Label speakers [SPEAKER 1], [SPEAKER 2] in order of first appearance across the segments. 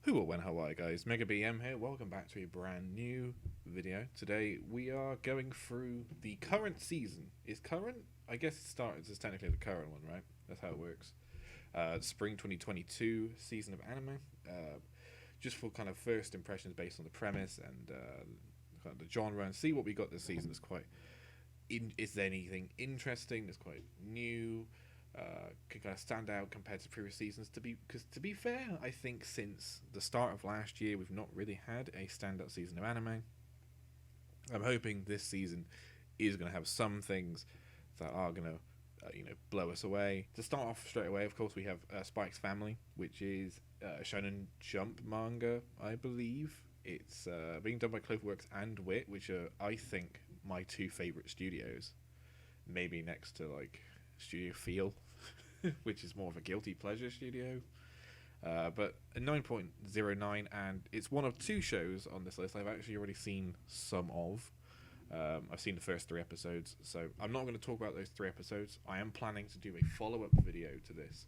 [SPEAKER 1] Who will win Hawaii, guys? MegaBM here. Welcome back to a brand new video. Today we are going through the current season. Is current? I guess it started as technically the current one, right? That's how it works. Spring 2022 season of anime. Just for kind of first impressions based on the premise and kind of the genre, and see what we got this season. Is quite. Is there anything interesting? That's quite new. Can kind of stand out compared to previous seasons. Because to be fair, I think since the start of last year, we've not really had a standout season of anime. I'm hoping this season is going to have some things that are going to, blow us away. To start off straight away, of course, we have Spike's Family, which is a Shonen Jump manga, I believe. It's being done by Cloverworks and Wit, which are, I think, my two favorite studios. Maybe next to like Studio Feel, which is more of a guilty pleasure studio. But a 9.09, and it's one of two shows on this list I've actually already seen some of. I've seen the first 3 episodes, so I'm not going to talk about those 3 episodes. I am planning to do a follow-up video to this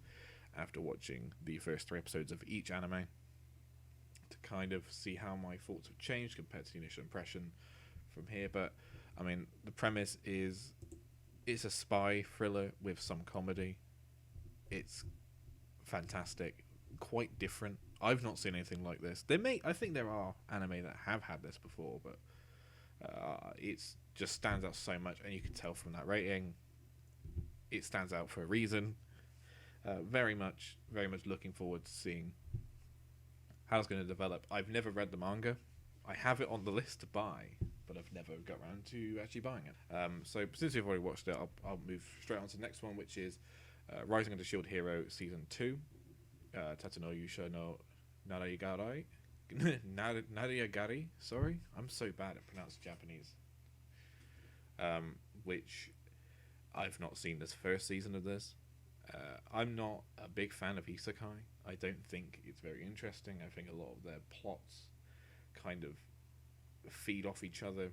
[SPEAKER 1] after watching the first 3 episodes of each anime to kind of see how my thoughts have changed compared to the initial impression from here. But, I mean, the premise is it's a spy thriller with some comedy. It's fantastic, quite different. I've not seen anything like this. I think there are anime that have had this before, but it just stands out so much, and you can tell from that rating, it stands out for a reason. Very much looking forward to seeing how it's going to develop. I've never read the manga. I have it on the list to buy, but I've never got around to actually buying it. So since you've already watched it, I'll move straight on to the next one, which is Rising of the Shield Hero Season 2. Tatsuno Yusha no Narayagari. Narayagari, sorry. I'm so bad at pronouncing Japanese. Which I've not seen this first season of this. I'm not a big fan of isekai. I don't think it's very interesting. I think a lot of their plots kind of feed off each other.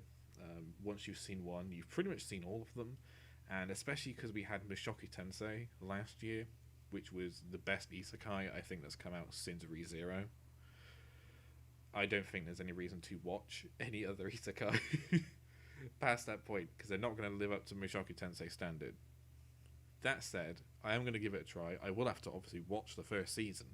[SPEAKER 1] Once you've seen one, you've pretty much seen all of them, and especially because we had Mushoku Tensei last year, which was the best isekai I think that's come out since ReZero. I don't think there's any reason to watch any other isekai past that point, because they're not going to live up to Mushoku Tensei standard. That said, I am going to give it a try. I will have to obviously watch the first season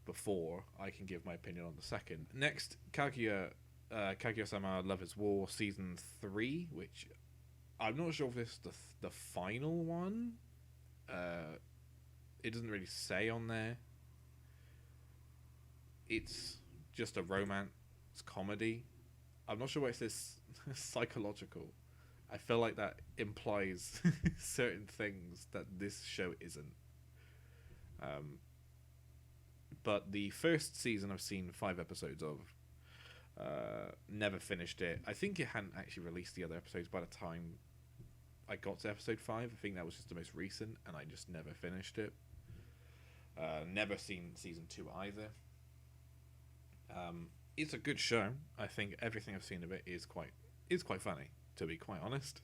[SPEAKER 1] before I can give my opinion on the second. Next, Kaguya-sama Love is War Season 3, which I'm not sure if this is the final one. It doesn't really say on there. It's just a romance comedy. I'm not sure why it says psychological. I feel like that implies certain things that this show isn't. But the first season I've seen 5 episodes of. Never finished it. I think it hadn't actually released the other episodes by the time I got to episode 5. I think that was just the most recent, and I just never finished it. Never seen season 2 either. It's a good show. I think everything I've seen of it is quite funny, to be quite honest.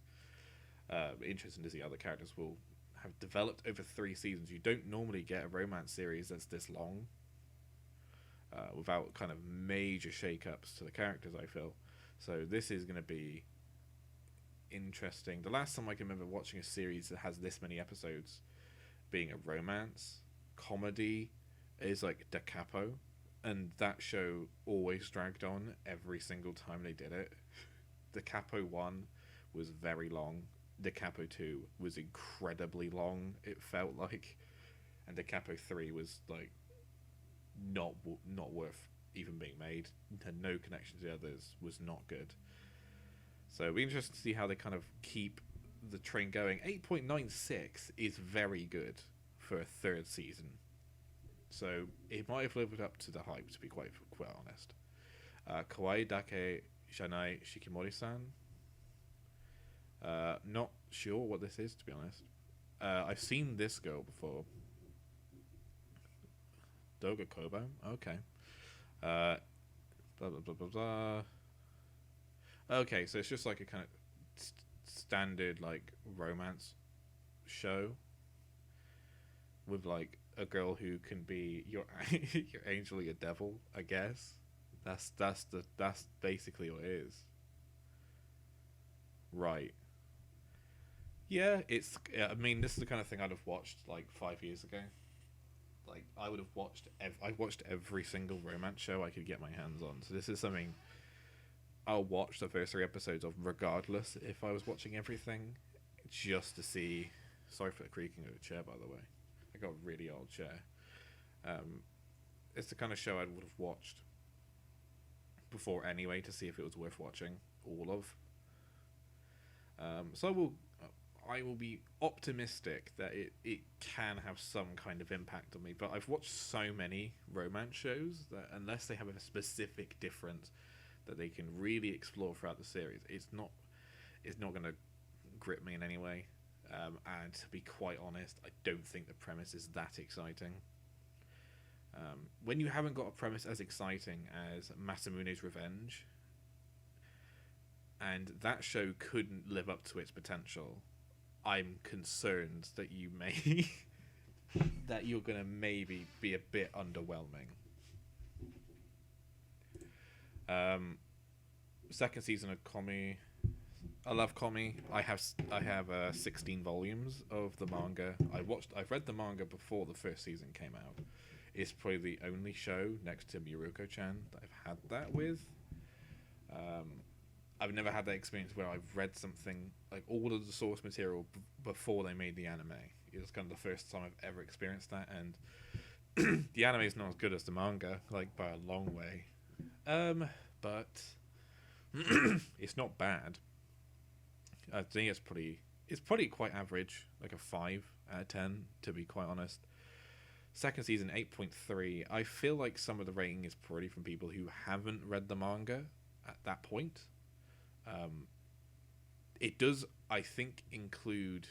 [SPEAKER 1] Interesting to see how the characters will have developed over 3 seasons. You don't normally get a romance series that's this long. Without kind of major shake-ups to the characters, I feel. So this is going to be interesting. The last time I can remember watching a series that has this many episodes being a romance comedy is like Da Capo, and that show always dragged on every single time they did it. Da Capo 1 was very long. Da Capo 2 was incredibly long, it felt like. And Da Capo 3 was like not worth even being made. Had no connection to the others, was not good. So it'll be interesting to see how they kind of keep the train going. 8.96 is very good for a 3rd season. So it might have lived up to the hype, to be quite honest. Kawaii Dake Shanai Shikimori-san. Not sure what this is, to be honest. I've seen this girl before. Doga Kobo? Okay. Blah, blah, blah, blah, blah. Okay, so it's just like a kind of standard, like, romance show with, like, a girl who can be your your angel or your devil, I guess. That's basically what it is. Right. Yeah, it's. Yeah, I mean, this is the kind of thing I'd have watched like 5 years ago. Like I would have watched. I watched every single romance show I could get my hands on. So this is something I'll watch the first 3 episodes of, regardless if I was watching everything, just to see. Sorry for the creaking of the chair, by the way. I got a really old chair. Um, it's the kind of show I would have watched before anyway to see if it was worth watching all of. So I will be optimistic that it can have some kind of impact on me. But I've watched so many romance shows that unless they have a specific difference that they can really explore throughout the series, it's not going to grip me in any way. And to be quite honest, I don't think the premise is that exciting. When you haven't got a premise as exciting as Masamune's Revenge, and that show couldn't live up to its potential, I'm concerned that you may that you're gonna maybe be a bit underwhelming. Second season of Komi. I love Komi. I have 16 volumes of the manga. I've read the manga before the first season came out. It's probably the only show next to Miruko-chan that I've had that with. I've never had that experience where I've read something like all of the source material before they made the anime. It was kind of the first time I've ever experienced that, and the anime is not as good as the manga, like by a long way. But it's not bad. I think it's probably quite average, like a 5 out of 10, to be quite honest. Second season 8.3. I feel like some of the rating is probably from people who haven't read the manga at that point. It does, I think, include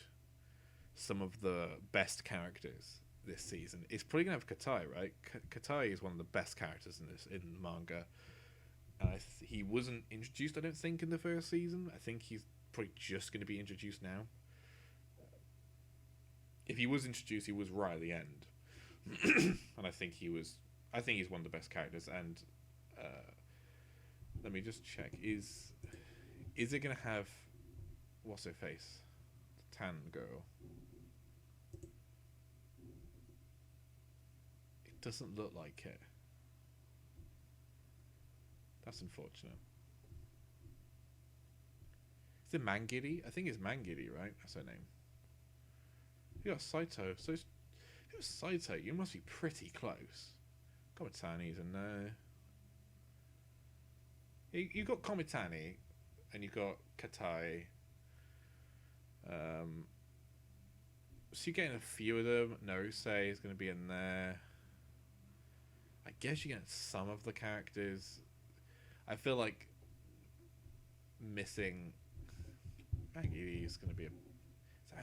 [SPEAKER 1] some of the best characters this season. It's probably gonna have Katai, right? Katai is one of the best characters in the manga, and he wasn't introduced, I don't think, in the first season. I think he's probably just going to be introduced now. If he was introduced, he was right at the end, and I think he's one of the best characters. And let me just check: is it going to have what's her face, the tan girl? It doesn't look like it. That's unfortunate. Is it Mangiri? I think it's Mangiri, right? That's her name. You got Saito. So it was Saito. You must be pretty close. Komitani's in there. You got Komitani, and you got Katai. So you're getting a few of them. Naruse is going to be in there. I guess you get some of the characters. I feel like missing Mangiri is going to be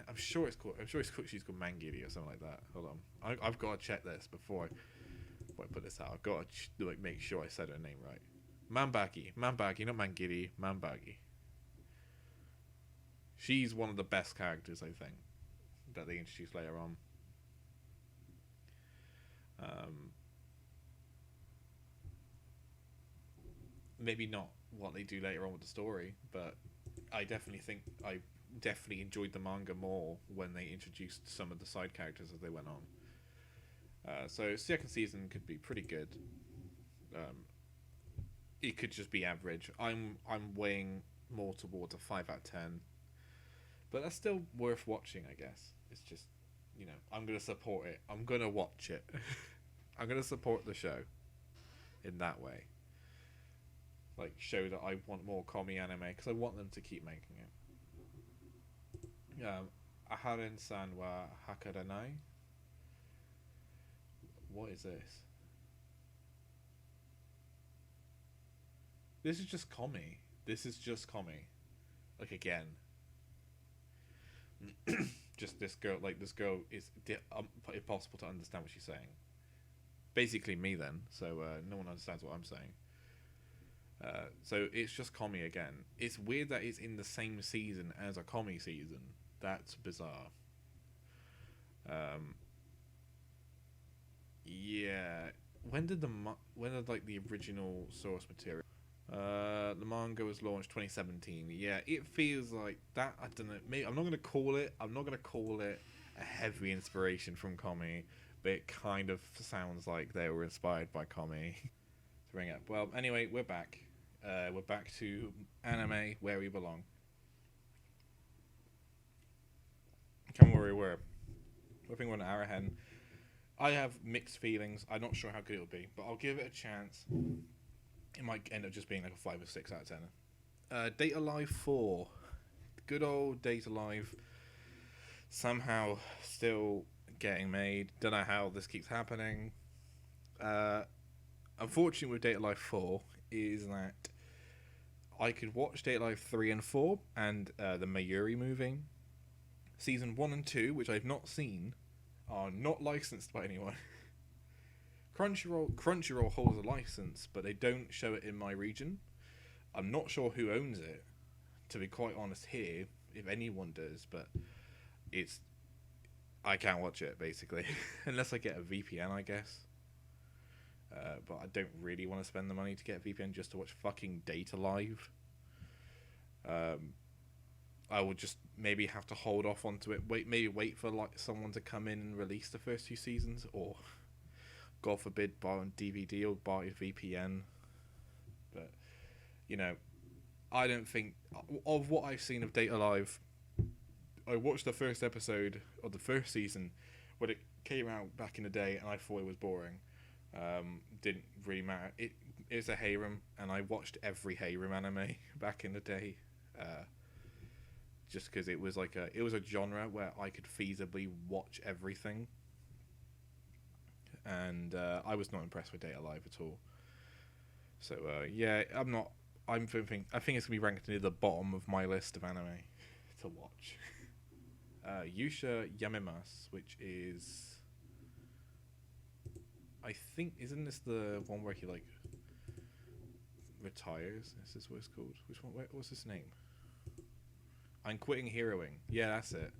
[SPEAKER 1] I'm sure it's called. She's called Mangiri or something like that. Hold on, I've got to check this before I put this out. I've got to make sure I said her name right. Manbagi, not Mangiri. Manbagi. She's one of the best characters, I think, that they introduced later on. Maybe not what they do later on with the story, but I definitely enjoyed the manga more when they introduced some of the side characters as they went on. So second season could be pretty good. It could just be average. I'm weighing more towards a 5 out of 10, but that's still worth watching, I guess. It's just, I'm gonna support it. I'm gonna watch it. I'm gonna support the show in that way. Like, show that I want more Komi anime because I want them to keep making it. Aharen-san wa Hakaranai. What is this? This is just Komi. Like, again. Just this girl. Like, this girl is impossible to understand what she's saying. Basically me then. So no one understands what I'm saying. So it's just Komi again. It's weird that it's in the same season as a Komi season. That's bizarre. Yeah. When did like the original source material? The manga was launched 2017. Yeah, it feels like that. I don't know. Maybe I'm not gonna call it. I'm not gonna call it a heavy inspiration from Komi, but it kind of sounds like they were inspired by Komi. To bring up. Well, anyway, we're back. We're back to anime where we belong. Come where we were. I think we're an hour ahead. I have mixed feelings. I'm not sure how good it'll be, but I'll give it a chance. It might end up just being like a 5 or 6 out of 10. Data Live 4. Good old Data Live. Somehow still getting made. Don't know how this keeps happening. Unfortunately with Data Live 4 is that I could watch Data Live 3 and 4 and the Mayuri movie. Season 1 and 2, which I've not seen, are not licensed by anyone. Crunchyroll holds a license, but they don't show it in my region. I'm not sure who owns it, to be quite honest here, if anyone does, but I can't watch it, basically. Unless I get a VPN, I guess. But I don't really want to spend the money to get a VPN just to watch fucking Data Live. I would just maybe have to hold off onto it. Wait for like someone to come in and release the first 2 seasons, or God forbid buy on DVD or buy a VPN. But you know, I don't think of what I've seen of Data Live. I watched the first episode of the first season when it came out back in the day, and I thought it was boring. Didn't really matter. It is a harem, and I watched every harem anime back in the day. Just because it was a genre where I could feasibly watch everything, and I was not impressed with Data Live at all. So yeah, I think it's gonna be ranked near the bottom of my list of anime to watch. Yusha Yamimas, which is, I think, isn't this the one where he like retires? Is this what it's called? Which one? What's his name? I'm quitting heroing. Yeah, that's it.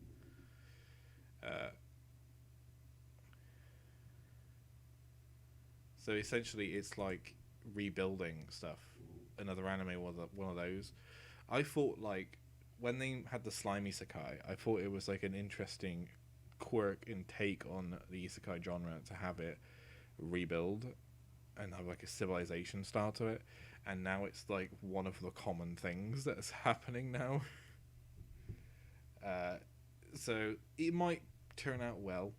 [SPEAKER 1] So essentially, it's like rebuilding stuff. Another anime was one of those. I thought like when they had the slimy isekai, I thought it was like an interesting quirk and take on the isekai genre to have it rebuild and have like a civilization style to it. And now it's like one of the common things that's happening now. So it might turn out well.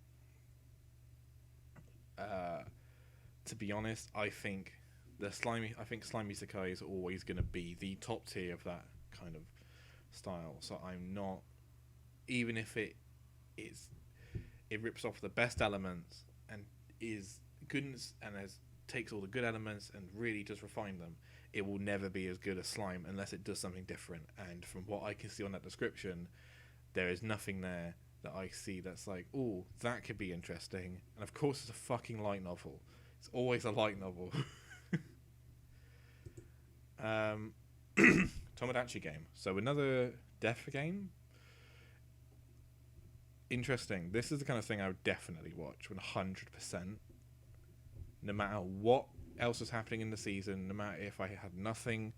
[SPEAKER 1] To be honest, I think slimy isekai is always going to be the top tier of that kind of style. So I'm not, even if it rips off the best elements and is good and takes all the good elements and really does refine them, it will never be as good as Slime unless it does something different. And from what I can see on that description, there is nothing there that I see that's like, oh, that could be interesting. And of course, it's a fucking light novel. It's always a light novel. Tomodachi game. So another death game. Interesting. This is the kind of thing I would definitely watch 100%. No matter what else was happening in the season, no matter if I had nothing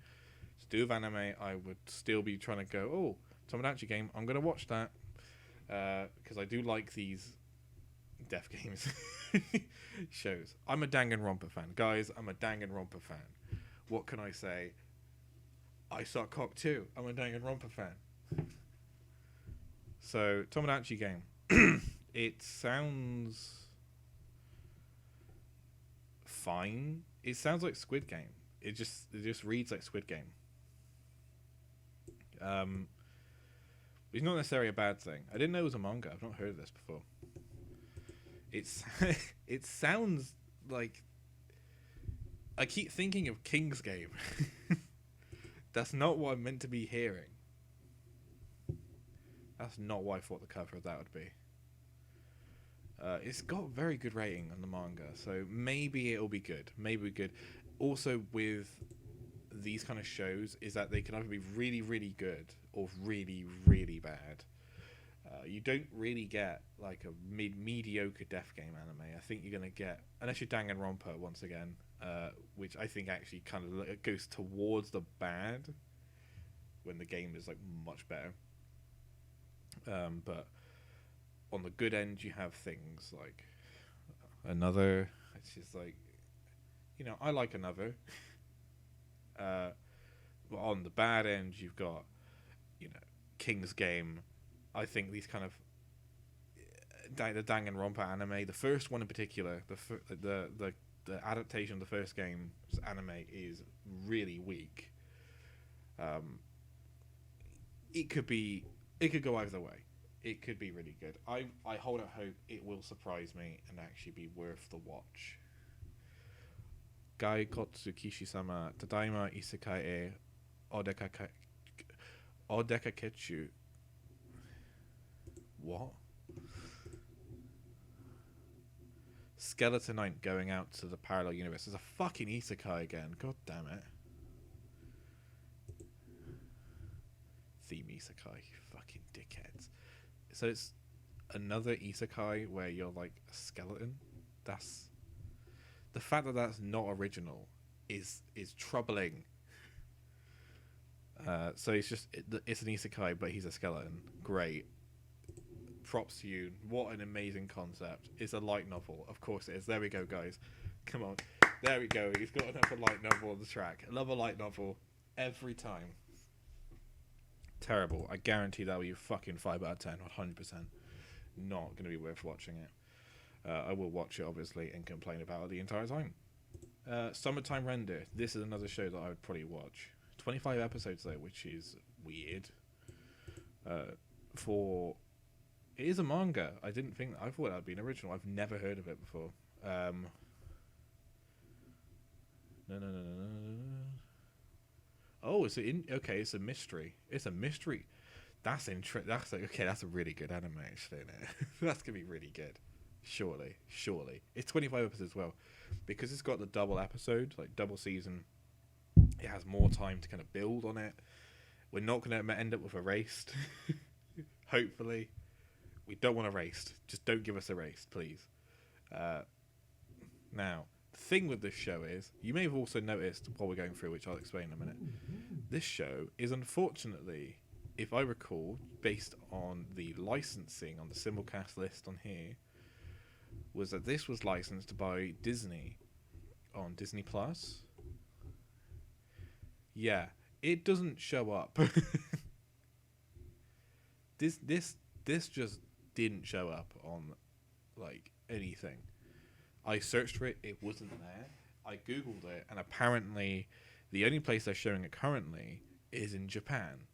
[SPEAKER 1] to do with anime, I would still be trying to go, oh, Tomodachi game, I'm going to watch that. Because I do like these death games shows. I'm a Danganronpa fan. Guys, I'm a Danganronpa fan. What can I say? I suck cock too. I'm a Danganronpa fan. So, Tomodachi game. It sounds fine. It sounds like Squid Game. It just reads like Squid Game. It's not necessarily a bad thing. I didn't know it was a manga. I've not heard of this before. It sounds like, I keep thinking of King's Game. That's not what I'm meant to be hearing. That's not what I thought the cover of that would be. It's got very good rating on the manga, so maybe it'll be good. Maybe good. Also, with these kind of shows, is that they can either be really, really good or really, really bad. You don't really get like a mediocre death game anime. I think you're gonna get, unless you're Danganronpa once again, which I think actually kind of goes towards the bad when the game is like much better. But on the good end, you have things like Another. It's just like, I like Another. But on the bad end, you've got, King's Game. I think these kind of the Danganronpa anime, the first one in particular, the adaptation of the first game's anime is really weak. It could go either way. It could be really good. I hold out hope it will surprise me and actually be worth the watch. Gai Kotsu Kishi-sama Tadaima Isekai e Odekaketsu. What? Skeleton Knight going out to the parallel universe. There's a fucking isekai again. God damn it. Theme isekai. Fucking dickheads. So it's another isekai where you're like a skeleton. That's... The fact that that's not original is troubling. So it's an isekai, but he's a skeleton. Great. Props to you. What an amazing concept. It's a light novel. Of course it is. There we go, guys. Come on. There we go. He's got another light novel on the track. Another light novel every time. Terrible. I guarantee that'll be fucking 5 out of 10. 100%. Not going to be worth watching it. I will watch it, obviously, and complain about it the entire time. Summertime Render. This is another show that I would probably watch. 25 episodes, though, which is weird. It is a manga. I thought that would be an original. I've never heard of it before. No. Oh, it's a mystery. It's a mystery. That's that's a really good anime, actually, isn't it? That's gonna be really good. Surely. It's 25 episodes as well, because it's got the double episode, like double season. It has more time to kind of build on it. We're not gonna end up with Erased. Hopefully. We don't want Erased. Just don't give us Erased, please. Now, the thing with this show is, you may have also noticed while we're going through, which I'll explain in a minute, this show is unfortunately, if I recall, based on the licensing on the simulcast list on here, was that this was licensed by Disney on Disney Plus. Yeah, it doesn't show up. This just didn't show up on like anything. I searched for it, it wasn't there. I googled it, and apparently the only place they're showing it currently is in Japan.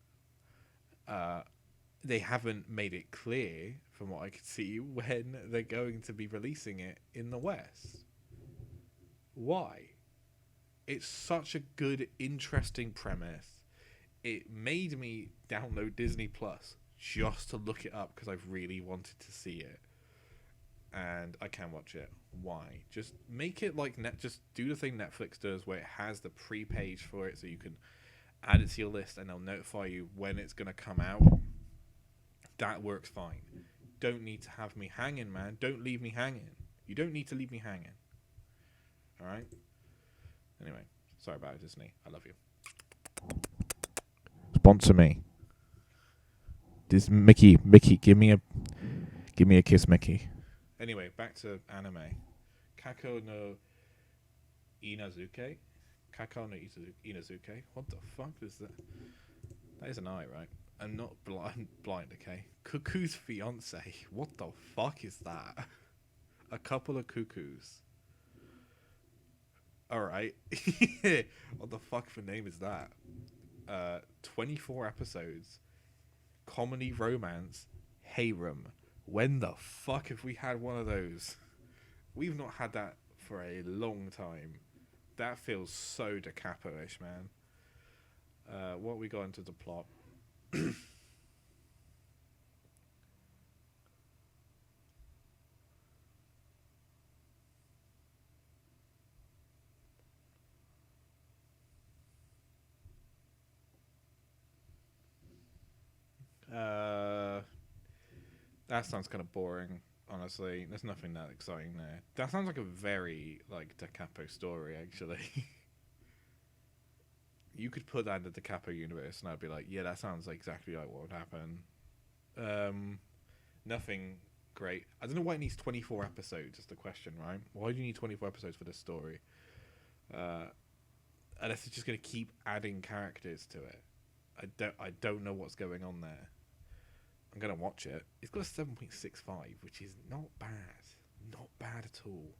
[SPEAKER 1] They haven't made it clear, from what I could see, when they're going to be releasing it in the West. Why? It's such a good, interesting premise. It made me download Disney Plus just to look it up because I really wanted to see it, and I can watch it. Why? Just make it like just do the thing Netflix does, where it has the pre-page for it, so you can add it to your list, and they'll notify you when it's gonna come out. That works fine. Don't need to have me hanging, man. Don't leave me hanging. You don't need to leave me hanging. All right. Anyway, sorry about it, Disney. I love you. Sponsor me. This Mickey, give me a kiss, Mickey. Anyway, back to anime. Kako no Inazuke. Inazuke. What the fuck is that? That is an eye, right? I'm not blind, okay? Cuckoo's fiance. What the fuck is that? A couple of cuckoos. Alright. What the fuck for name is that? 24 episodes. Comedy romance. Harem. When the fuck have we had one of those? We've not had that for a long time. That feels so Da Capo-ish, man. What we got into the plot? That sounds kind of boring. Honestly, there's nothing that exciting there. That sounds like a very like Da Capo story, actually. You could put that in the Da Capo universe, and I'd be like, yeah, that sounds exactly like what would happen. Nothing great. I don't know why it needs 24 episodes. Is the question, right? Why do you need 24 episodes for this story? Unless it's just going to keep adding characters to it. I don't know what's going on there. I'm going to watch it. It's got a 7.65, which is not bad. Not bad at all.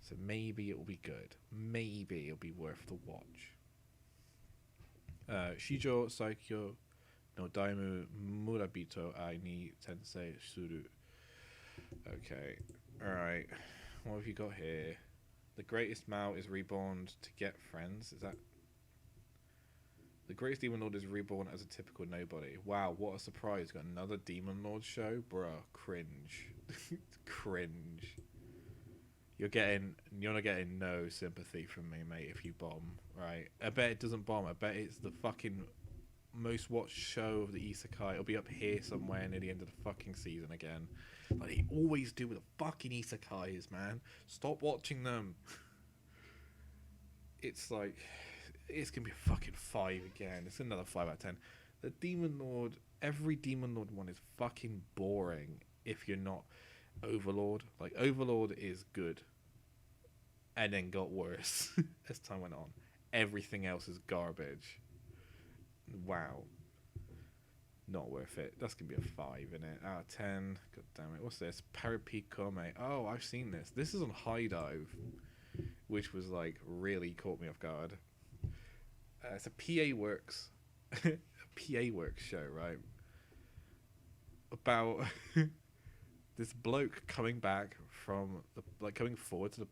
[SPEAKER 1] So maybe it will be good. Maybe it'll be worth the watch. Shijo Saikyo no Daimu Murabito ai ni tensei suru. Okay. Alright. What have you got here? The greatest Mao is reborn to get friends. Is that... The greatest Demon Lord is reborn as a typical nobody. Wow, what a surprise. Got another Demon Lord show? Bruh, cringe. Cringe. You're not getting no sympathy from me, mate, if you bomb, right? I bet it doesn't bomb. I bet it's the fucking most watched show of the Isekai. It'll be up here somewhere near the end of the fucking season again. Like they always do with the fucking Isekais, man. Stop watching them. It's like... It's gonna be a fucking 5 again. It's another 5 out of 10. The Demon Lord, every Demon Lord one is fucking boring if you're not Overlord. Like Overlord is good, and then got worse as time went on. Everything else is garbage. Wow, not worth it. That's gonna be a 5 in it out of 10. God damn it! What's this? Parapikome. Oh, I've seen this. This is on High Dive, which was like really caught me off guard. It's a PA Works, a PA Works show, right? About this bloke coming back from coming forward to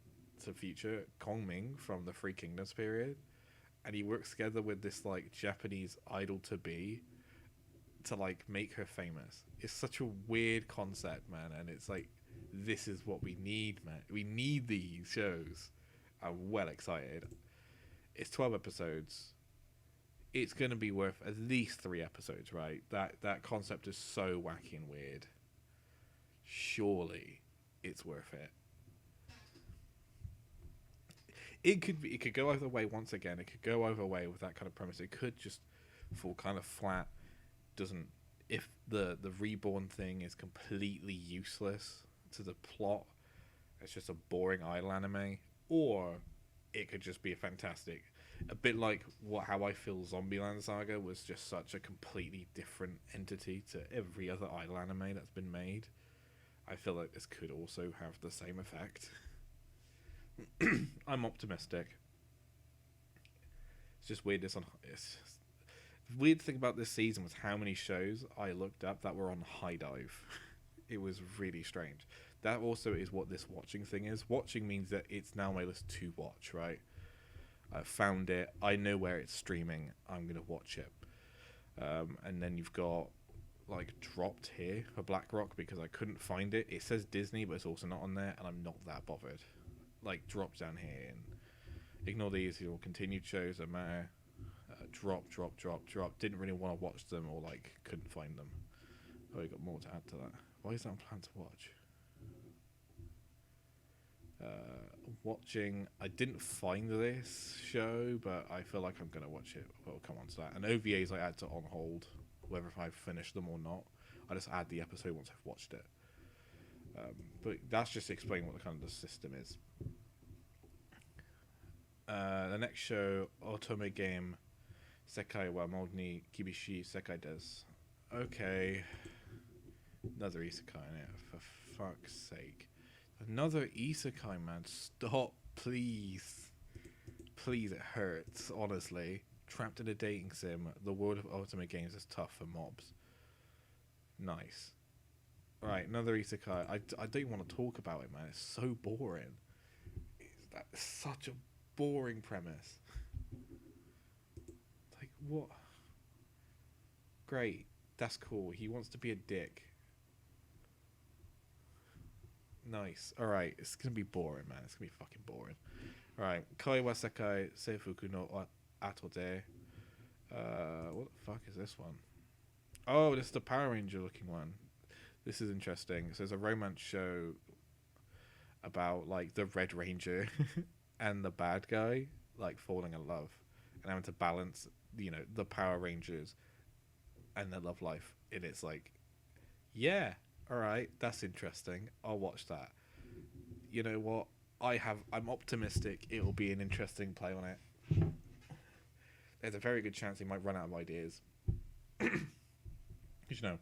[SPEAKER 1] the future, Kongming from the Three Kingdoms period, and he works together with this like Japanese idol to be to like make her famous. It's such a weird concept, man, and it's like this is what we need, man. We need these shows. I'm well excited. It's 12 episodes. It's going to be worth at least 3 episodes, right? That concept is so wacky and weird. Surely it's worth it. It could go either way once again. It could go either way with that kind of premise. It could just fall kind of flat. If the reborn thing is completely useless to the plot, it's just a boring idol anime, or it could just be a fantastic... A bit like how I feel Zombieland Saga was just such a completely different entity to every other idol anime that's been made. I feel like this could also have the same effect. I'm optimistic. It's just weird. The weird thing about this season was how many shows I looked up that were on High Dive. It was really strange. That also is what this watching thing is. Watching means that it's now my list to watch, right? I found it. I know where it's streaming. I'm going to watch it. And then you've got like dropped here for BlackRock because I couldn't find it. It says Disney, but it's also not on there, and I'm not that bothered. Like dropped down here and ignore these. Your continued shows that matter. Drop. Didn't really want to watch them or like couldn't find them. Oh, you got more to add to that. Why is that on plan to watch? Watching, I didn't find this show, but I feel like I'm going to watch it. We'll come on to that. And OVAs I add to on hold, whether if I finish them or not. I just add the episode once I've watched it. But that's just explaining what the kind of the system is. The next show, Otome Game, Sekai wa Modni Kibishi Sekai desu. Okay. Another isekai in it, for fuck's sake. Another isekai, man. Stop, please. Please, it hurts, honestly. Trapped in a dating sim, the world of ultimate games is tough for mobs. Nice. Right, another isekai. I don't even want to talk about it, man. It's so boring. That's such a boring premise. Like, what? Great. That's cool. He wants to be a dick. Nice. Alright, it's gonna be boring, man. It's gonna be fucking boring. Alright, Kai wa Sekai Seifuku no Atode. What the fuck is this one? Oh, this is the Power Ranger looking one. This is interesting. So there's a romance show about like the Red Ranger and the bad guy like falling in love and having to balance, the Power Rangers and their love life. And it's like, yeah, all right, that's interesting. I'll watch that. You know what? I'm optimistic. It will be an interesting play on it. There's a very good chance he might run out of ideas. Because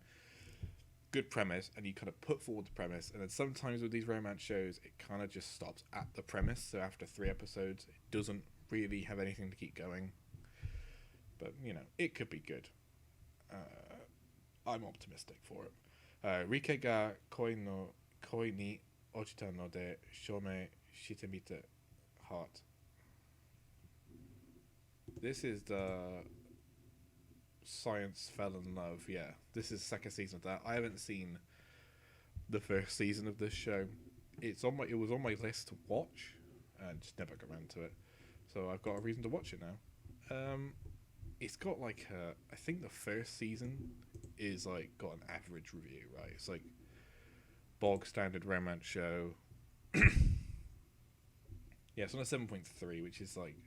[SPEAKER 1] good premise, and you kind of put forward the premise, and then sometimes with these romance shows, it kind of just stops at the premise. So after 3 episodes, it doesn't really have anything to keep going. But it could be good. I'm optimistic for it. Rike ga koi ni ochita no de shome shite mite heart. This is the science fell in love. Yeah, this is the second season of that. I haven't seen the first season of this show. It was on my list to watch, and just never got around to it. So I've got a reason to watch it now. It's got like I think the first season is like got an average review, right? It's like bog standard romance show. Yeah, it's on a 7.3, which is like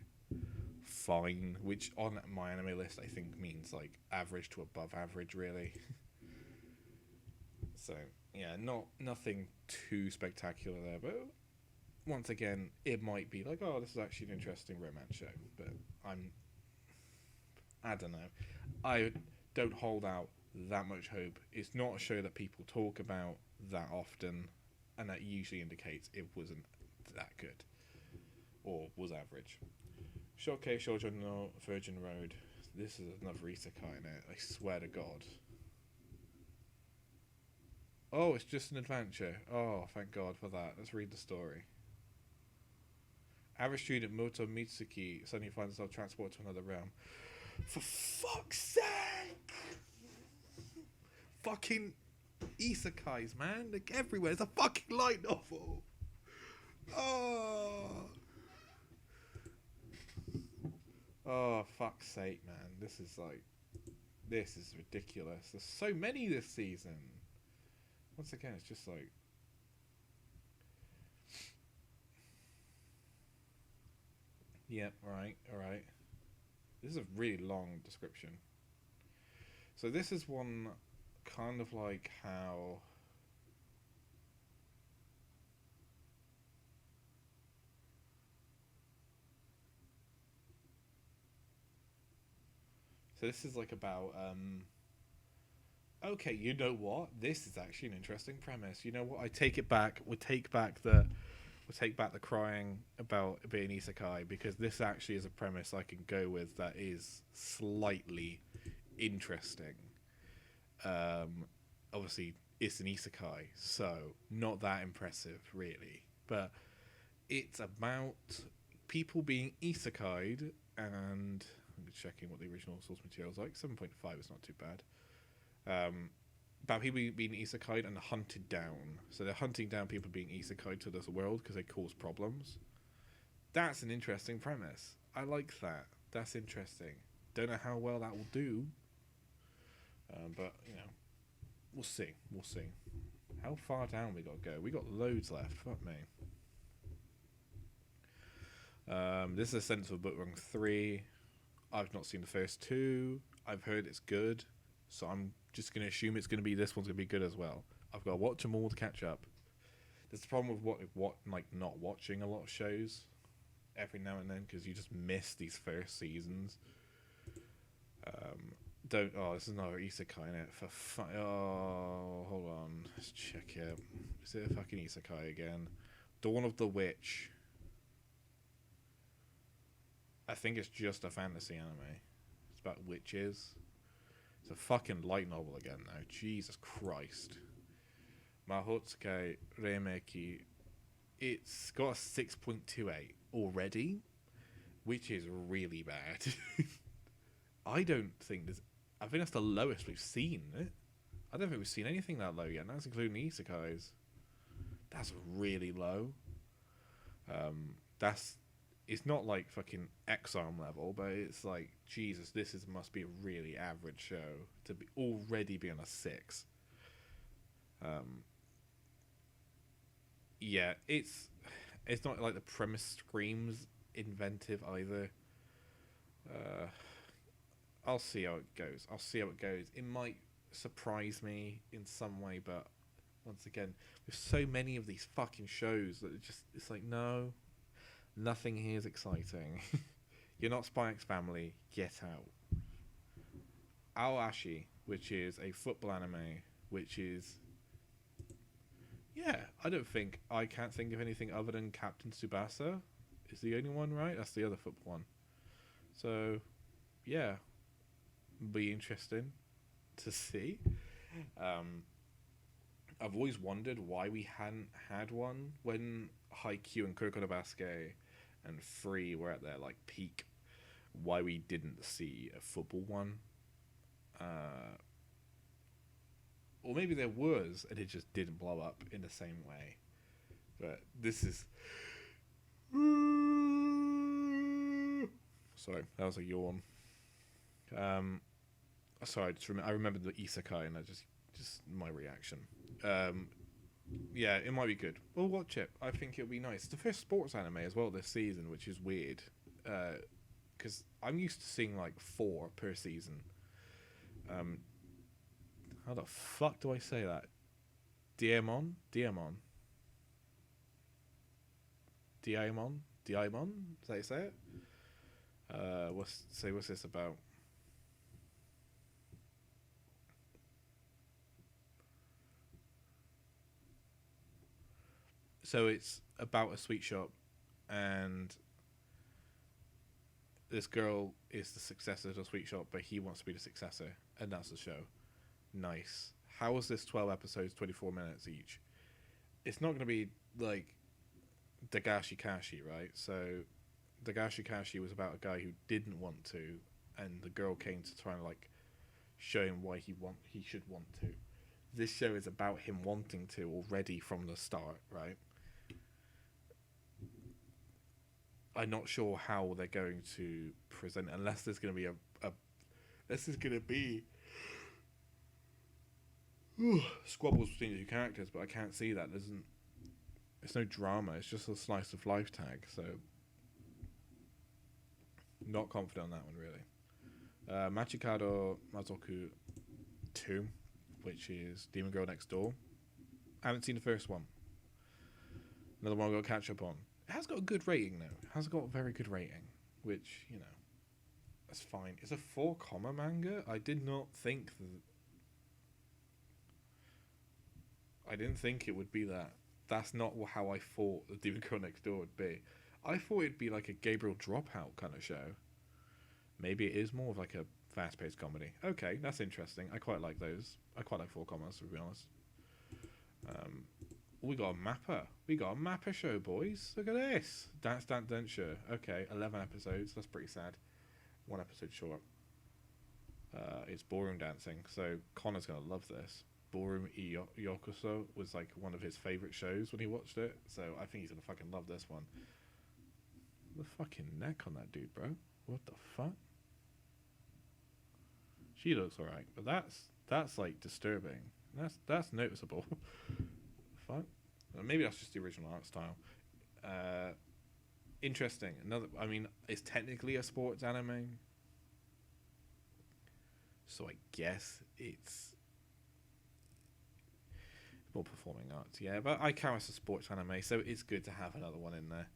[SPEAKER 1] fine, which on my anime list I think means like average to above average, really. So yeah, nothing too spectacular there, but once again, it might be like, oh, this is actually an interesting romance show, but I don't know. I don't hold out that much hope. It's not a show that people talk about that often, and that usually indicates it wasn't that good or was average. Shoke Shoujo no Virgin Road. This is another isekai in it. I swear to God. Oh, it's just an adventure. Oh, thank God for that. Let's read the story. Average student Moto Mitsuki suddenly finds himself transported to another realm. For fuck's sake! Fucking isekais, man. Like everywhere. It's a fucking light novel. Oh. Oh, fuck's sake, man. This is ridiculous. There's so many this season. Once again, it's just like... Yep, alright. This is a really long description. So this is one kind of like how... So this is like about, okay, you know what? This is actually an interesting premise. You know what? I take it back. We'll take back the crying about being isekai, because this actually is a premise I can go with that is slightly interesting. Obviously, it's an isekai, so not that impressive, really. But it's about people being isekai'd, and I'm checking what the original source material is like. 7.5 is not too bad. About people being isekai'd and hunted down. So they're hunting down people being isekai'd to this world because they cause problems. That's an interesting premise. I like that. That's interesting. Don't know how well that will do. But, we'll see. We'll see. How far down we got to go? We got loads left. Fuck me. This is a Sensible Book Run 3. I've not seen the first 2. I've heard it's good. So I'm just going to assume it's going to be, this one's going to be good as well. I've got to watch them all to catch up. There's the problem with not watching a lot of shows every now and then, because you just miss these first seasons. This is another isekai in it. Hold on. Let's check it. Is it a fucking isekai again? Dawn of the Witch. I think it's just a fantasy anime. It's about witches. It's a fucking light novel again now. Jesus Christ. Mahotsukai Remeki. It's got a 6.28 already, which is really bad. I think that's the lowest we've seen. I don't think we've seen anything that low yet, and that's including the isekais. That's really low. It's not like fucking X-Arm level, but it's like, Jesus, must be a really average show to already be on a 6. Um, yeah, it's not like the premise screams inventive either. Uh, I'll see how it goes. I'll see how it goes. It might surprise me in some way, but once again, with so many of these fucking shows that it's like no, nothing here is exciting. You're not Spy X Family. Get out. Aoashi, which is a football anime, which is yeah. I can't think of anything other than Captain Tsubasa. Is the only one, right? That's the other football one. So yeah, be interesting to see. Um, I've always wondered why we hadn't had one when Haikyuu and Kuroko Basket and Free were at their like peak. Why we didn't see a football one, or maybe there was and it just didn't blow up in the same way. But this is sorry, that was a yawn. Sorry, I remembered the isekai and I just my reaction. Um, yeah, it might be good. We'll watch it. I think it'll be nice. It's the first sports anime as well this season, which is weird. Because I'm used to seeing like 4 per season. How the fuck do I say that? Diamond? Diamond? Diamond? Diamond? Is that how you say it? What's this about? So it's about a sweet shop, and this girl is the successor to the sweet shop, but he wants to be the successor, and that's the show. Nice. How is this 12 episodes, 24 minutes each? It's not going to be like Dagashi Kashi, right? So Dagashi Kashi was about a guy who didn't want to, and the girl came to try and like show him why he should want to. This show is about him wanting to already from the start, right? I'm not sure how they're going to present it, unless there's going to be a this is going to be squabbles between the two characters, but I can't see that. It's no drama. It's just a slice of life tag. So not confident on that one really. Machikado Mazoku 2, which is Demon Girl Next Door. I haven't seen the first one. Another one I've got to catch up on. It has got a good rating though. It has got a very good rating, which, you know, that's fine. It's a 4 comma manga. I didn't think it would be that. That's not how I thought the Demon Girl Next Door would be. I thought it'd be like a Gabriel Dropout kind of show. Maybe it is more of like a fast-paced comedy. Okay, that's interesting. I quite like those. I quite like 4 commas, to be honest. We got a mapper. We got a mapper show, boys. Look at this. Dance, Dance, Dance show. Okay, 11 episodes. That's pretty sad. 1 episode short. It's ballroom dancing, so Connor's going to love this. Ballroom Yokoso was like one of his favourite shows when he watched it, so I think he's going to fucking love this one. The fucking neck on that dude, bro. What the fuck? She looks alright, but that's like disturbing. That's noticeable. Fuck. Maybe that's just the original art style. Interesting. I mean, it's technically a sports anime, so I guess it's more performing arts. Yeah, but I count as a sports anime, so it's good to have another one in there.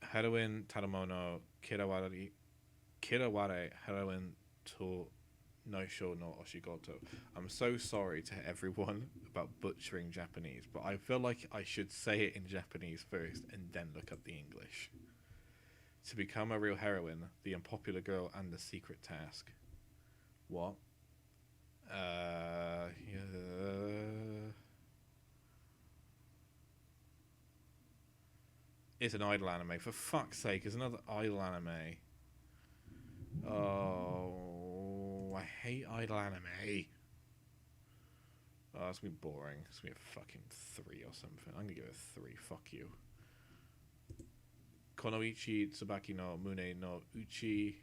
[SPEAKER 1] Heroine Tarumono Kiraware Heroine to Noisho no Oshigoto. I'm so sorry to everyone about butchering Japanese, but I feel like I should say it in Japanese first and then look up the English. To become a real heroine, the unpopular girl, and the secret task. What? Yeah. It's an idol anime. For fuck's sake, it's another idol anime. Oh, I hate idol anime. Oh, it's gonna be boring. It's gonna be a fucking 3 or something. I'm gonna give it a 3. Fuck you. Konoichi Tsubaki no Mune no Uchi.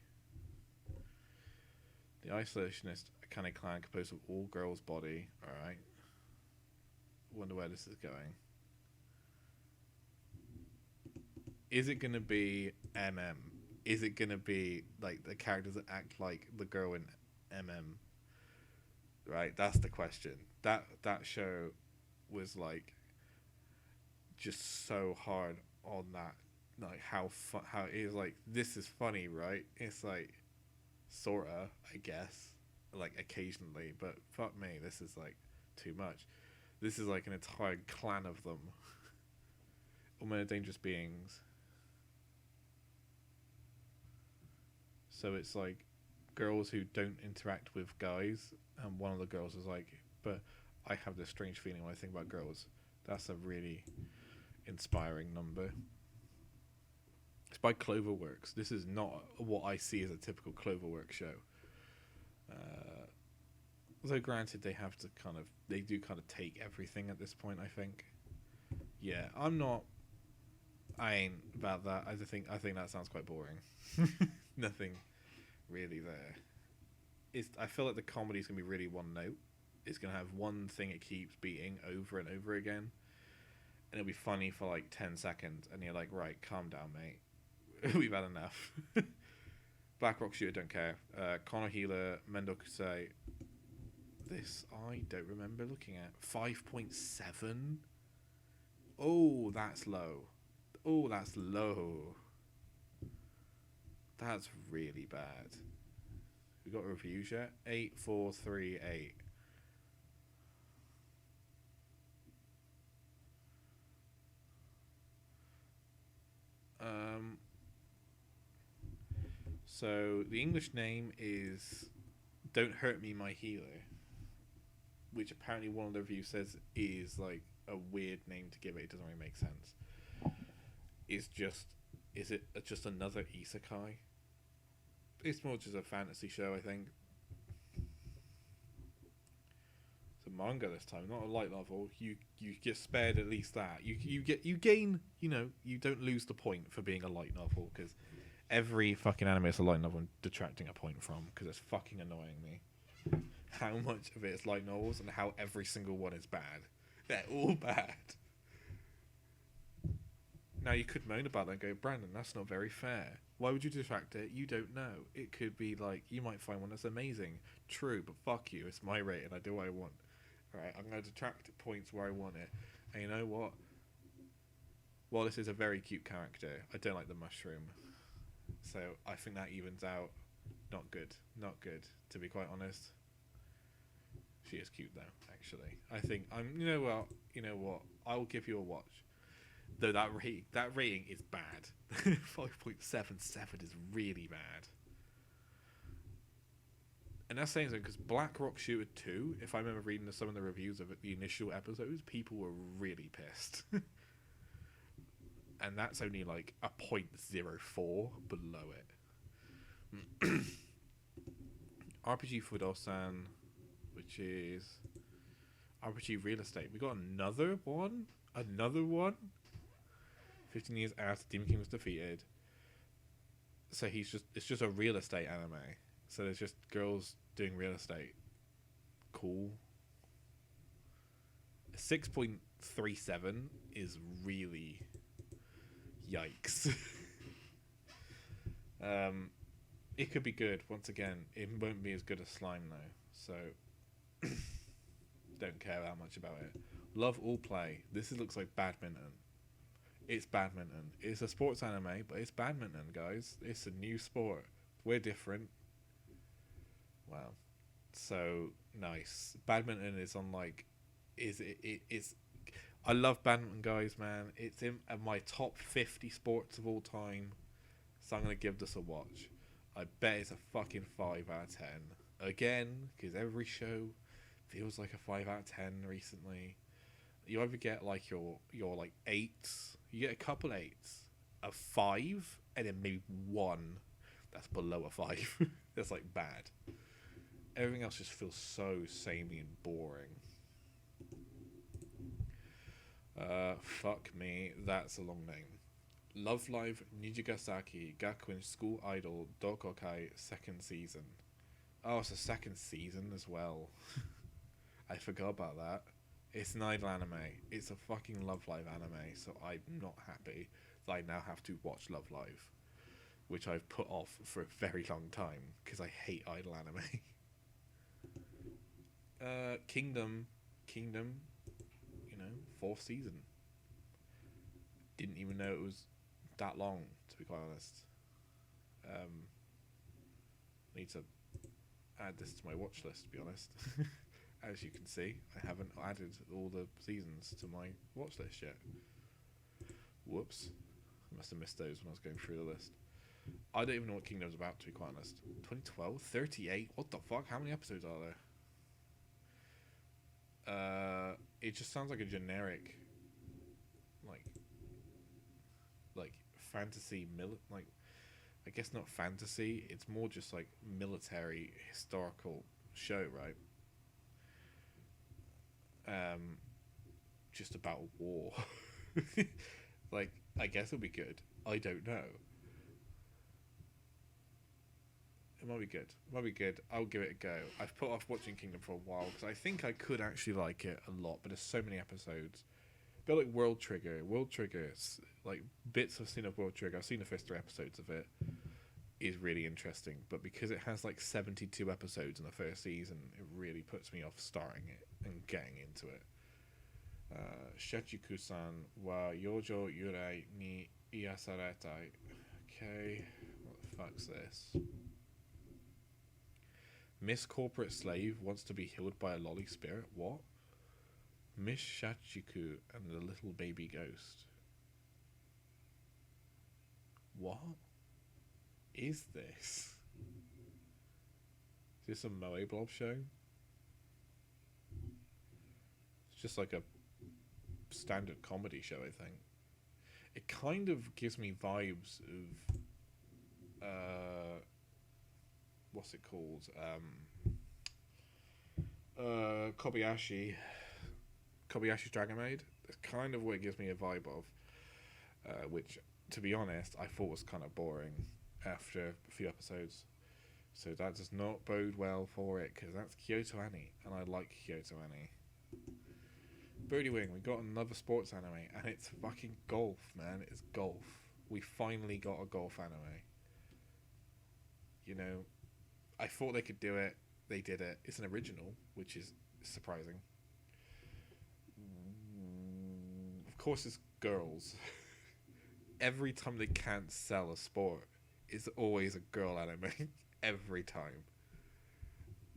[SPEAKER 1] The isolationist Akane clan composed of all girls' body. Alright. Wonder where this is going. Is it gonna be MM? Is it gonna be like the characters that act like the girl in MM? Right, that's the question. That show was like just so hard on that. Like how it is like this is funny, right? It's like sorta, I guess, like occasionally, but fuck me, this is like too much. This is like an entire clan of them, all men are dangerous beings. So it's like girls who don't interact with guys, and one of the girls is like, but I have this strange feeling when I think about girls. That's a really inspiring number. It's by Cloverworks. This is not what I see as a typical Cloverworks show. Though granted, they do kind of take everything at this point. I think. Yeah, I ain't about that. I think that sounds quite boring. Nothing really there. I feel like the comedy is gonna be really one note. It's gonna have one thing it keeps beating over and over again, and it'll be funny for like 10 seconds, and you're like, right, calm down, mate. We've had enough. Black Rock Shooter, don't care. Connor Healer, Mendo Kusei. This I don't remember looking at. 5.7. Oh, that's low. Oh, that's low. That's really bad. We got reviews yet? 8.438. So the English name is "Don't Hurt Me, My Healer," which apparently one of the reviews says is like a weird name to give it. It doesn't really make sense. Is it just another isekai? It's more just a fantasy show, I think. It's a manga this time, not a light novel. You get spared at least that. You gain. You don't lose the point for being a light novel, because every fucking anime is a light novel I'm detracting a point from, because it's fucking annoying me how much of it is light novels and how every single one is bad. They're all bad. Now you could moan about that and go, Brandon, that's not very fair. Why would you detract it? You don't know. It could be like, you might find one that's amazing. True, but fuck you. It's my rating. I do what I want. Alright, I'm going to detract points where I want it. And you know what? While this is a very cute character, I don't like the mushroom. So I think that evens out. Not good. Not good, to be quite honest. She is cute though, actually. I think you know what? I will give you a watch. Though that rating is bad. 5.77 is really bad. And that's saying something, because Black Rock Shooter 2, if I remember reading some of the reviews of the initial episodes, people were really pissed. And that's only like a 0.04 below it. RPG Fudosan, which is RPG Real Estate. We got another one? 15 years after Demon King was defeated. So it's just a real estate anime. So there's just girls doing real estate. Cool. 6.37 is really yikes. It could be good. Once again, it won't be as good as Slime though. So don't care that much about it. Love All Play. Looks like badminton. It's badminton. It's a sports anime, but it's badminton, guys. It's a new sport. We're different. Wow. So nice. Badminton is on like, it's. I love badminton, guys, man. It's in my top 50 sports of all time. So I'm gonna give this a watch. I bet it's a fucking 5 out of 10. Again, because every show feels like a 5 out of 10 recently. You either get like your like 8s, you get a couple 8s, a 5, and then maybe 1 that's below a 5. That's like bad. Everything else just feels so samey and boring. Fuck me, that's a long name. Love Live Nijigasaki Gakuin School Idol Dokokai 2nd season. Oh, it's a 2nd season as well. I forgot about that. It's an idol anime. It's a fucking Love Live anime, so I'm not happy that I now have to watch Love Live, which I've put off for a very long time because I hate idol anime. Kingdom, you know, fourth season. Didn't even know it was that long, to be quite honest. Need to add this to my watch list, to be honest. As you can see, I haven't added all the seasons to my watch list yet. Whoops. I must have missed those when I was going through the list. I don't even know what Kingdom's about, to be quite honest. 2012? 38? What the fuck? How many episodes are there? It just sounds like a generic, like fantasy, I guess not fantasy, it's more just like military historical show, right? Just about war. Like, I guess it'll be good. I don't know. It might be good. I'll give it a go. I've put off watching Kingdom for a while because I think I could actually like it a lot, but there's so many episodes. A bit like World Trigger. Like bits I've seen of World Trigger. I've seen the first 3 episodes of it. Is really interesting, but because it has like 72 episodes in the first season, it really puts me off starting it and getting into it. Shachiku-san wa yojo yurei ni iasaretai. Okay, what the fuck's this? Miss Corporate Slave wants to be healed by a lolly spirit. What? Miss Shachiku and the little baby ghost. What is this? Is this a Moe Blob show? It's just like a standard comedy show, I think. It kind of gives me vibes of what's it called? Kobayashi's Dragon Maid. It's kind of what it gives me a vibe of, which, to be honest, I thought was kind of boring after a few episodes. So that does not bode well for it, because that's Kyoto Annie, and I like Kyoto Annie. Birdie Wing, we got another sports anime, and it's fucking golf, man. It's golf. We finally got a golf anime. You know, I thought they could do it. They did it. It's an original, which is surprising. Of course, it's girls. Every time they can't sell a sport, it's always a girl anime. Every time.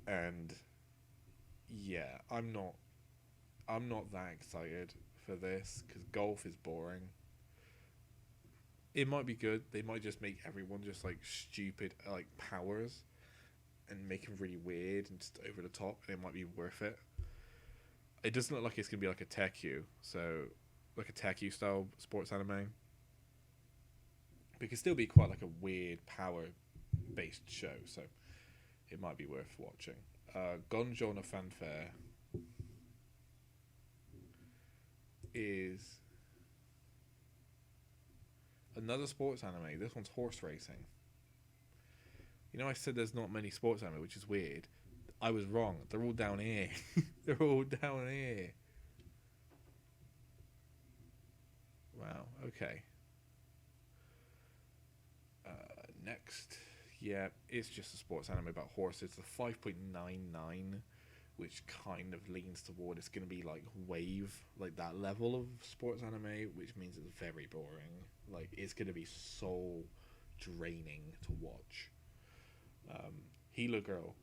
[SPEAKER 1] And yeah, I'm not that excited for this because golf is boring. It might be good. They might just make everyone just like stupid like powers and make them really weird and just over the top, and it might be worth it. It doesn't look like it's gonna be like a Tekkyu, so like a Tekkyu style sports anime. But it could still be quite like a weird power based show, so it might be worth watching. Gonjo no Fanfare is another sports anime. This one's horse racing. You know, I said there's not many sports anime, which is weird. I was wrong. They're all down here. They're all down here. Wow, okay. Next. Yeah, it's just a sports anime about horses. The 5.99, which kind of leans toward it's going to be like wave, like that level of sports anime, which means it's very boring. Like, it's going to be so draining to watch. Healer Girl.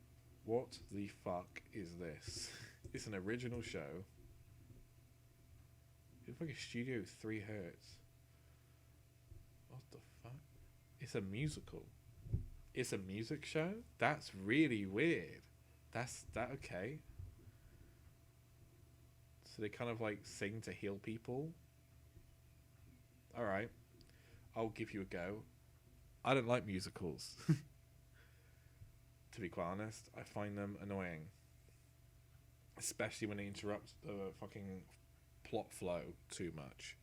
[SPEAKER 1] What the fuck is this? It's an original show. It's like a Studio 3 Hertz. What the fuck? It's a musical. It's a music show? That's really weird. Okay. So they kind of like sing to heal people. Alright. I'll give you a go. I don't like musicals. To be quite honest, I find them annoying. Especially when they interrupt the fucking plot flow too much.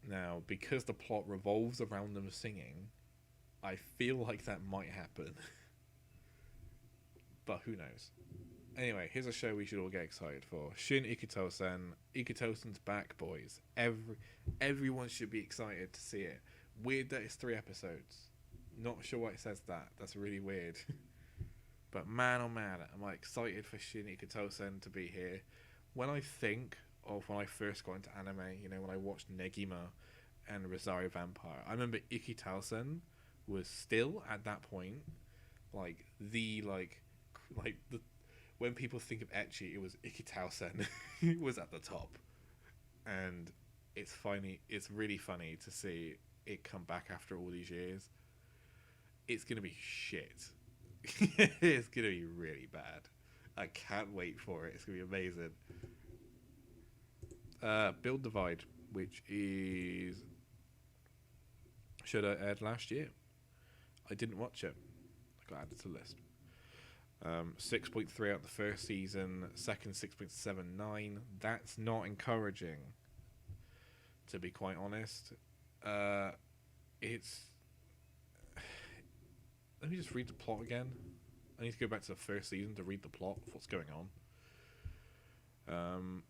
[SPEAKER 1] Now, because the plot revolves around them singing, I feel like that might happen. But who knows? Anyway, here's a show we should all get excited for. Shin Ikuto-sen. Ikuto-sen's back, boys. Everyone should be excited to see it. Weird that it's 3 episodes. Not sure why it says that. That's really weird. But man, oh man, am I excited for Shin Ikuto-sen to be here. When I think of when I first got into anime, you know, when I watched Negima and Rosario Vampire, I remember Ikuto-sen was still at that point like the when people think of ecchi, it was Ikuto-sen. It was at the top, and it's really funny to see it come back after all these years. It's gonna be shit. It's gonna be really bad. I can't wait for it. It's gonna be amazing. Build Divide, which is should have aired last year. I didn't watch it. I got added to the list. 6.3 out the first season, second 6.79. That's not encouraging, to be quite honest. It's. Let me just read the plot again. I need to go back to the first season to read the plot of what's going on.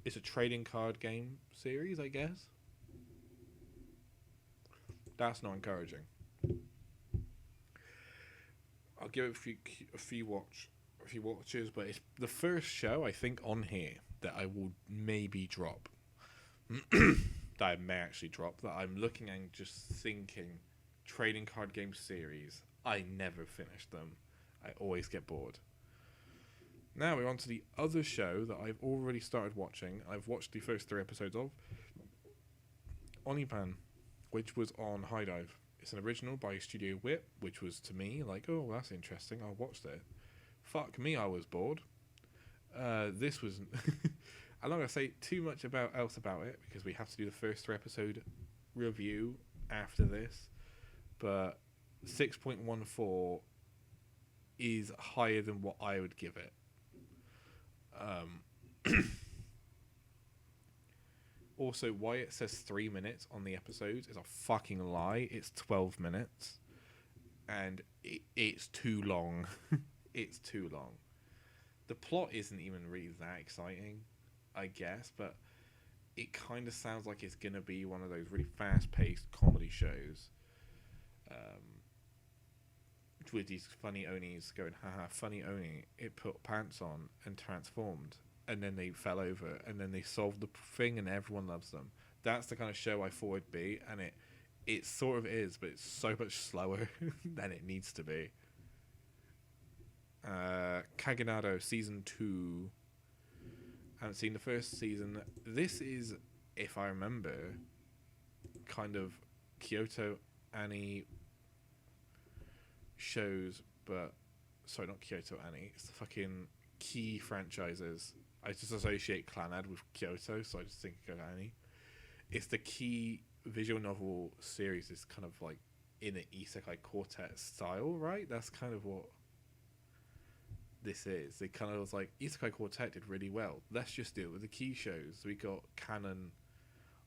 [SPEAKER 1] It's a trading card game series, I guess. That's not encouraging. I'll give it a few watches, but it's the first show I think on here that I will maybe drop. That I may actually drop. That I'm looking and just thinking, trading card game series. I never finish them. I always get bored. Now we're on to the other show that I've already started watching. I've watched the first 3 episodes of Onipan, which was on High Dive. It's an original by Studio Whip, which was to me like, oh, that's interesting. I'll watch that. Fuck me, I was bored. This was. I'm not gonna say too much else about it because we have to do the first 3 episode review after this. But 6.14 is higher than what I would give it. Also, why it says 3 minutes on the episodes is a fucking lie. It's 12 minutes. And it's too long. It's too long. The plot isn't even really that exciting, I guess, but it kind of sounds like it's going to be one of those really fast-paced comedy shows. With these funny Onis going, haha, funny Oni, it put pants on and transformed, and then they fell over, and then they solved the thing, and everyone loves them. That's the kind of show I thought it'd be, and it sort of is, but it's so much slower than it needs to be. Kaganado Season 2. I haven't seen the first season. This is, if I remember, kind of Kyoto Annie shows, but sorry, not Kyoto Annie. It's the fucking key franchises. I just associate Clannad with Kyoto, so I just think Kyoto Annie. It's the key visual novel series. Is kind of like in an isekai quartet style, right? That's kind of what this is. It kind of was like isekai quartet did really well. Let's just deal with the key shows. We got Canon,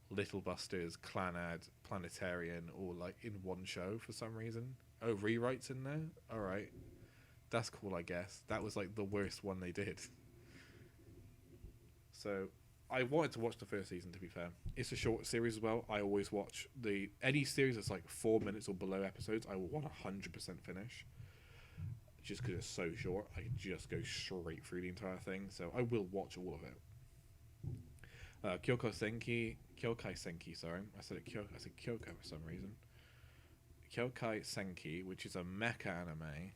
[SPEAKER 1] Little Busters, Clannad, Planetarian, all like in one show for some reason. Oh, rewrites in there? Alright. That's cool, I guess. That was like the worst one they did. So, I wanted to watch the first season, to be fair. It's a short series as well. I always watch any series that's like 4 minutes or below episodes, I will 100% finish. Just because it's so short, I can just go straight through the entire thing. So, I will watch all of it. Kyokai Senki, sorry. I said Kyoko for some reason. Kyokai Senki, which is a mecha anime.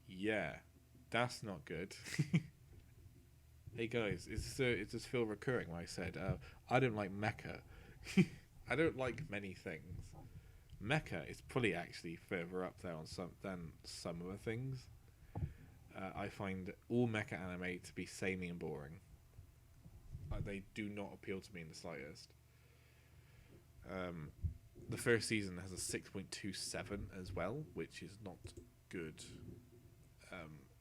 [SPEAKER 1] Yeah, that's not good. Hey guys, does this feel recurring when I said I don't like mecha? I don't like many things. Mecha is probably actually further up there on than some other things. I find all mecha anime to be samey and boring. They do not appeal to me in the slightest. The first season has a 6.27 as well, which is not good.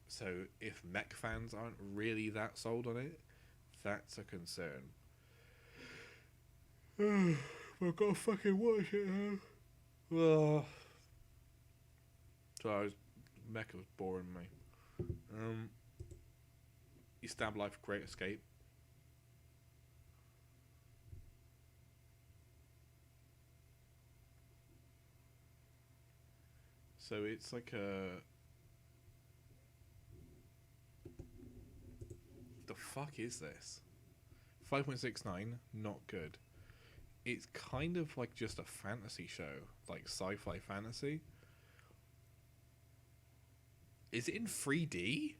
[SPEAKER 1] So if mech fans aren't really that sold on it, that's a concern. I've got to fucking watch it now. Oh. So Mecha was boring me. You Stab Life, Great Escape. So it's like a... The fuck is this? 5.69, not good. It's kind of like just a fantasy show, like sci-fi fantasy. Is it in 3D?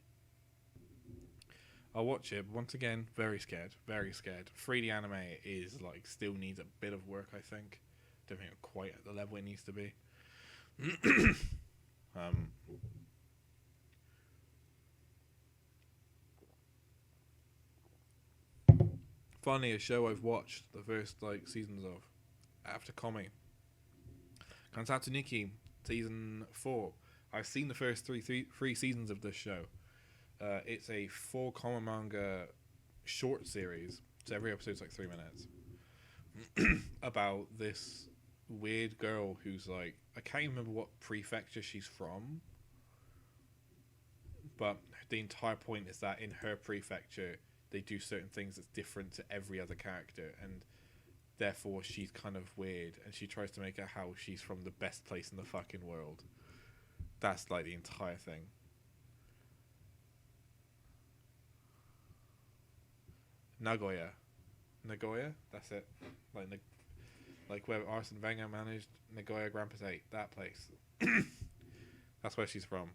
[SPEAKER 1] I'll watch it. Once again, very scared. Very scared. 3D anime is like still needs a bit of work, I think. Don't think it's quite at the level it needs to be. Finally, a show I've watched the first like seasons of after Komi. Kantatsu Nikki season 4. I've seen the first three seasons of this show. It's a 4 comic manga short series. So every episode's like 3 minutes. About this weird girl who's like, I can't remember what prefecture she's from. But the entire point is that in her prefecture, they do certain things that's different to every other character. And therefore, she's kind of weird. And she tries to make it how she's from the best place in the fucking world. That's like the entire thing. Nagoya, that's it. Like where Arsene Wenger managed Nagoya Grampus 8, that place. That's where she's from.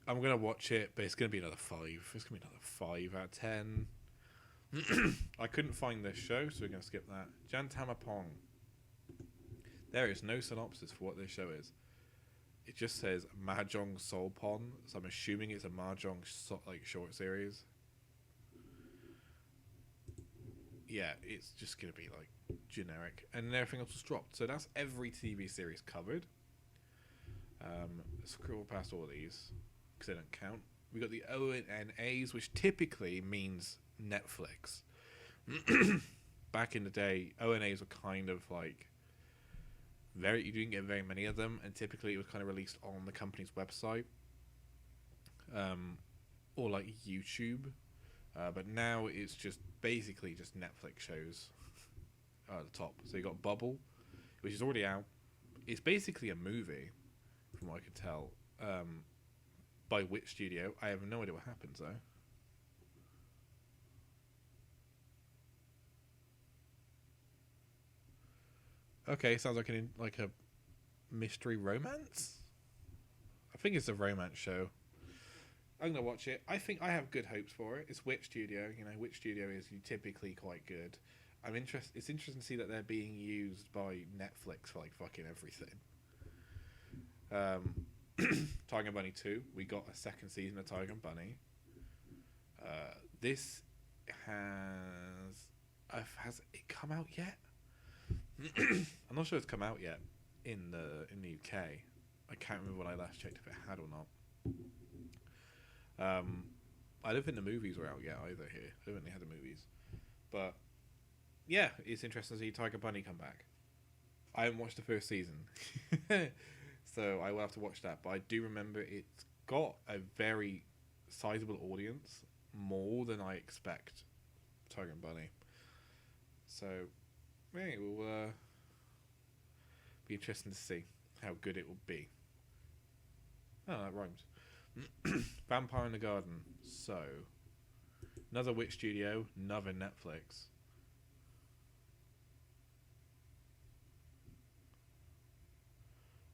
[SPEAKER 1] I'm gonna watch it, but it's gonna be another 5. It's gonna be another 5 out of 10. I couldn't find this show, so we're gonna skip that. Jantamapong. There is no synopsis for what this show is. It just says Mahjong Solpon, so I'm assuming it's a Mahjong like short series. Yeah, it's just gonna be like generic, and everything else was dropped. So that's every TV series covered. Scroll past all of these because they don't count. We got the ONAs, which typically means Netflix. Back in the day, ONAs were kind of like you didn't get very many of them, and typically it was kind of released on the company's website, or like YouTube. But now it's just basically just Netflix shows at the top. So you got Bubble, which is already out. It's basically a movie, from what I could tell, by which studio. I have no idea what happens though. Okay, sounds like a mystery romance. I think it's a romance show. I'm gonna watch it. I think I have good hopes for it. It's Witch Studio. You know, Witch Studio is typically quite good. It's interesting to see that they're being used by Netflix for like fucking everything. Tiger Bunny 2. We got a second season of Tiger Bunny. This has it come out yet? I'm not sure it's come out yet in the UK. I can't remember when I last checked if it had or not. I don't think the movies were out yet either here. I don't think they had the movies. But yeah, it's interesting to see Tiger Bunny come back. I haven't watched the first season. So I will have to watch that. But I do remember it's got a very sizable audience, more than I expect, Tiger and Bunny. So yeah, it will be interesting to see how good it will be. Oh, that rhymes. Vampire in the Garden. So, another Witch Studio, another Netflix.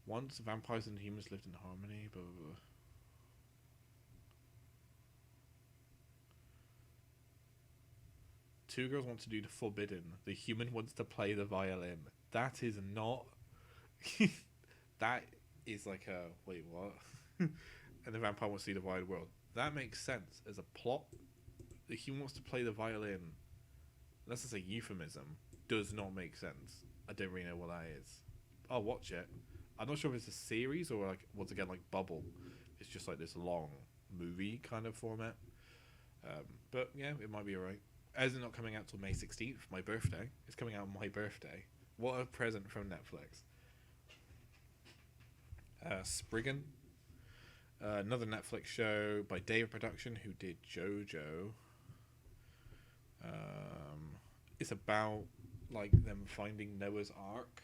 [SPEAKER 1] Once vampires and humans lived in harmony, blah, blah, blah. Two girls want to do the forbidden. The human wants to play the violin. That is not... that is like a... Wait, what? And the vampire wants to see the wide world. That makes sense as a plot. The human wants to play the violin. Unless it's a euphemism. Does not make sense. I don't really know what that is. I'll watch it. I'm not sure if it's a series or like once again like Bubble. It's just like this long movie kind of format. But yeah, it might be alright. as it's not coming out till May 16th, my birthday. It's coming out on my birthday. What a present from Netflix. Spriggan. Another Netflix show by David Production, who did JoJo. It's about like them finding Noah's Ark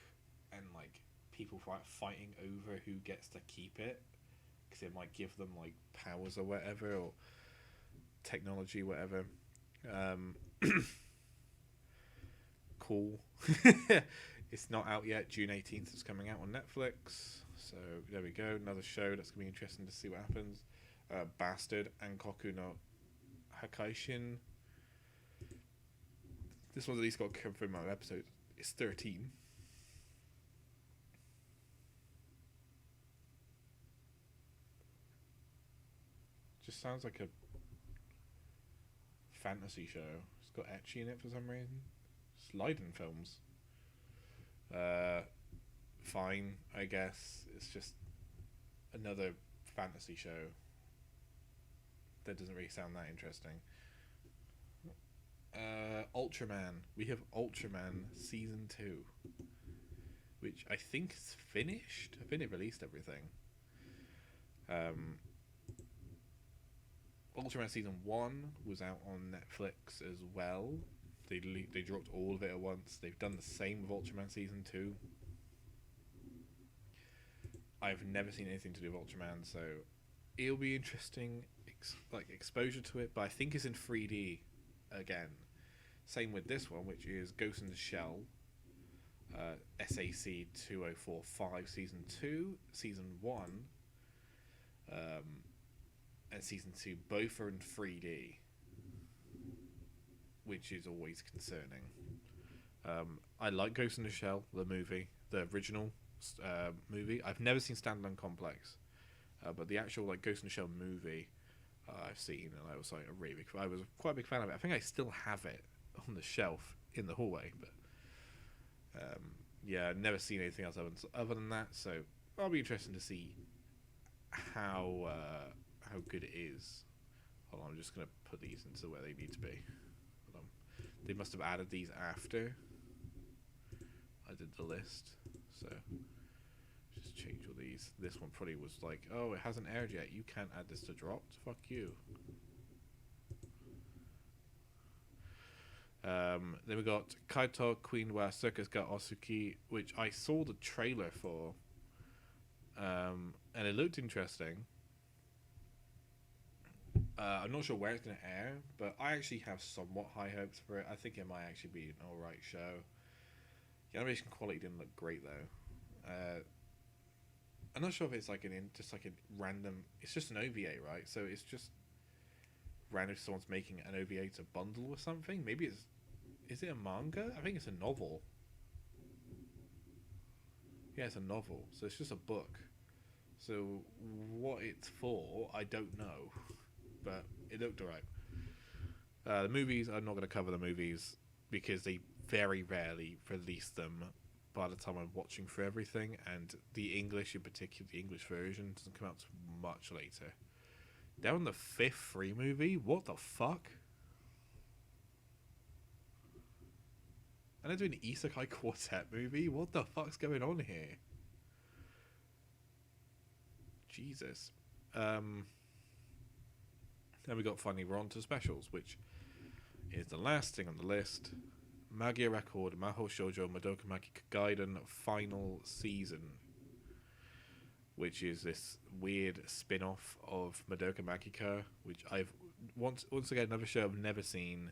[SPEAKER 1] and like people fighting over who gets to keep it, because it might give them like powers or whatever, or technology, whatever. Cool. It's not out yet. June 18th it's coming out on Netflix. So there we go. Another show that's going to be interesting to see what happens. Bastard Ankoku no Hakaishin. This one's at least got confirmed amount of episodes. It's 13. Just sounds like a fantasy show. It's got ecchi in it for some reason. It's Leiden films. Fine, I guess. It's just another fantasy show that doesn't really sound that interesting. Ultraman. We have Ultraman Season 2, which I think is finished. I think they released everything. Ultraman Season 1 was out on Netflix as well. They dropped all of it at once. They've done the same with Ultraman Season 2. I've never seen anything to do with Ultraman, so it'll be interesting, exposure to it, but I think it's in 3D again. Same with this one, which is Ghost in the Shell, SAC 2045 Season 2, Season 1, and Season 2, both are in 3D, which is always concerning. I like Ghost in the Shell, the movie, the original movie. I've never seen Standalone Complex, but the actual like Ghost in the Shell movie I've seen, and I was like I was quite a big fan of it. I think I still have it on the shelf in the hallway, but yeah, I've never seen anything else other than that. So I'll be interested to see how good it is. Hold on, I'm just gonna put these into where they need to be. Hold on. They must have added these after I did the list, so just change all these. This one probably was like, oh, it hasn't aired yet, you can't add this to dropped, fuck you. Then we got Kaito Queen wa Circus ga Osuki, which I saw the trailer for, and it looked interesting. I'm not sure where it's going to air, but I actually have somewhat high hopes for it. I think it might actually be an alright show. The animation quality didn't look great though. I'm not sure if it's like just like a random. It's just an OVA, right? So it's just random. Someone's making an OVA to bundle with something. Maybe it's. Is it a manga? I think it's a novel. Yeah, it's a novel. So it's just a book. So what it's for, I don't know, but it looked alright. The movies, I'm not going to cover the movies because they very rarely release them by the time I'm watching through everything, and the English in particular, the English version doesn't come out much later. They're on the 5th free movie? What the fuck? And they're doing an Isekai Quartet movie? What the fuck's going on here? Jesus. Then we got finally we're on to specials, which is the last thing on the list. Magia Record Maho Shoujo Madoka Magica Gaiden final season, which is this weird spin-off of Madoka Magica, which I've once again another show I've never seen.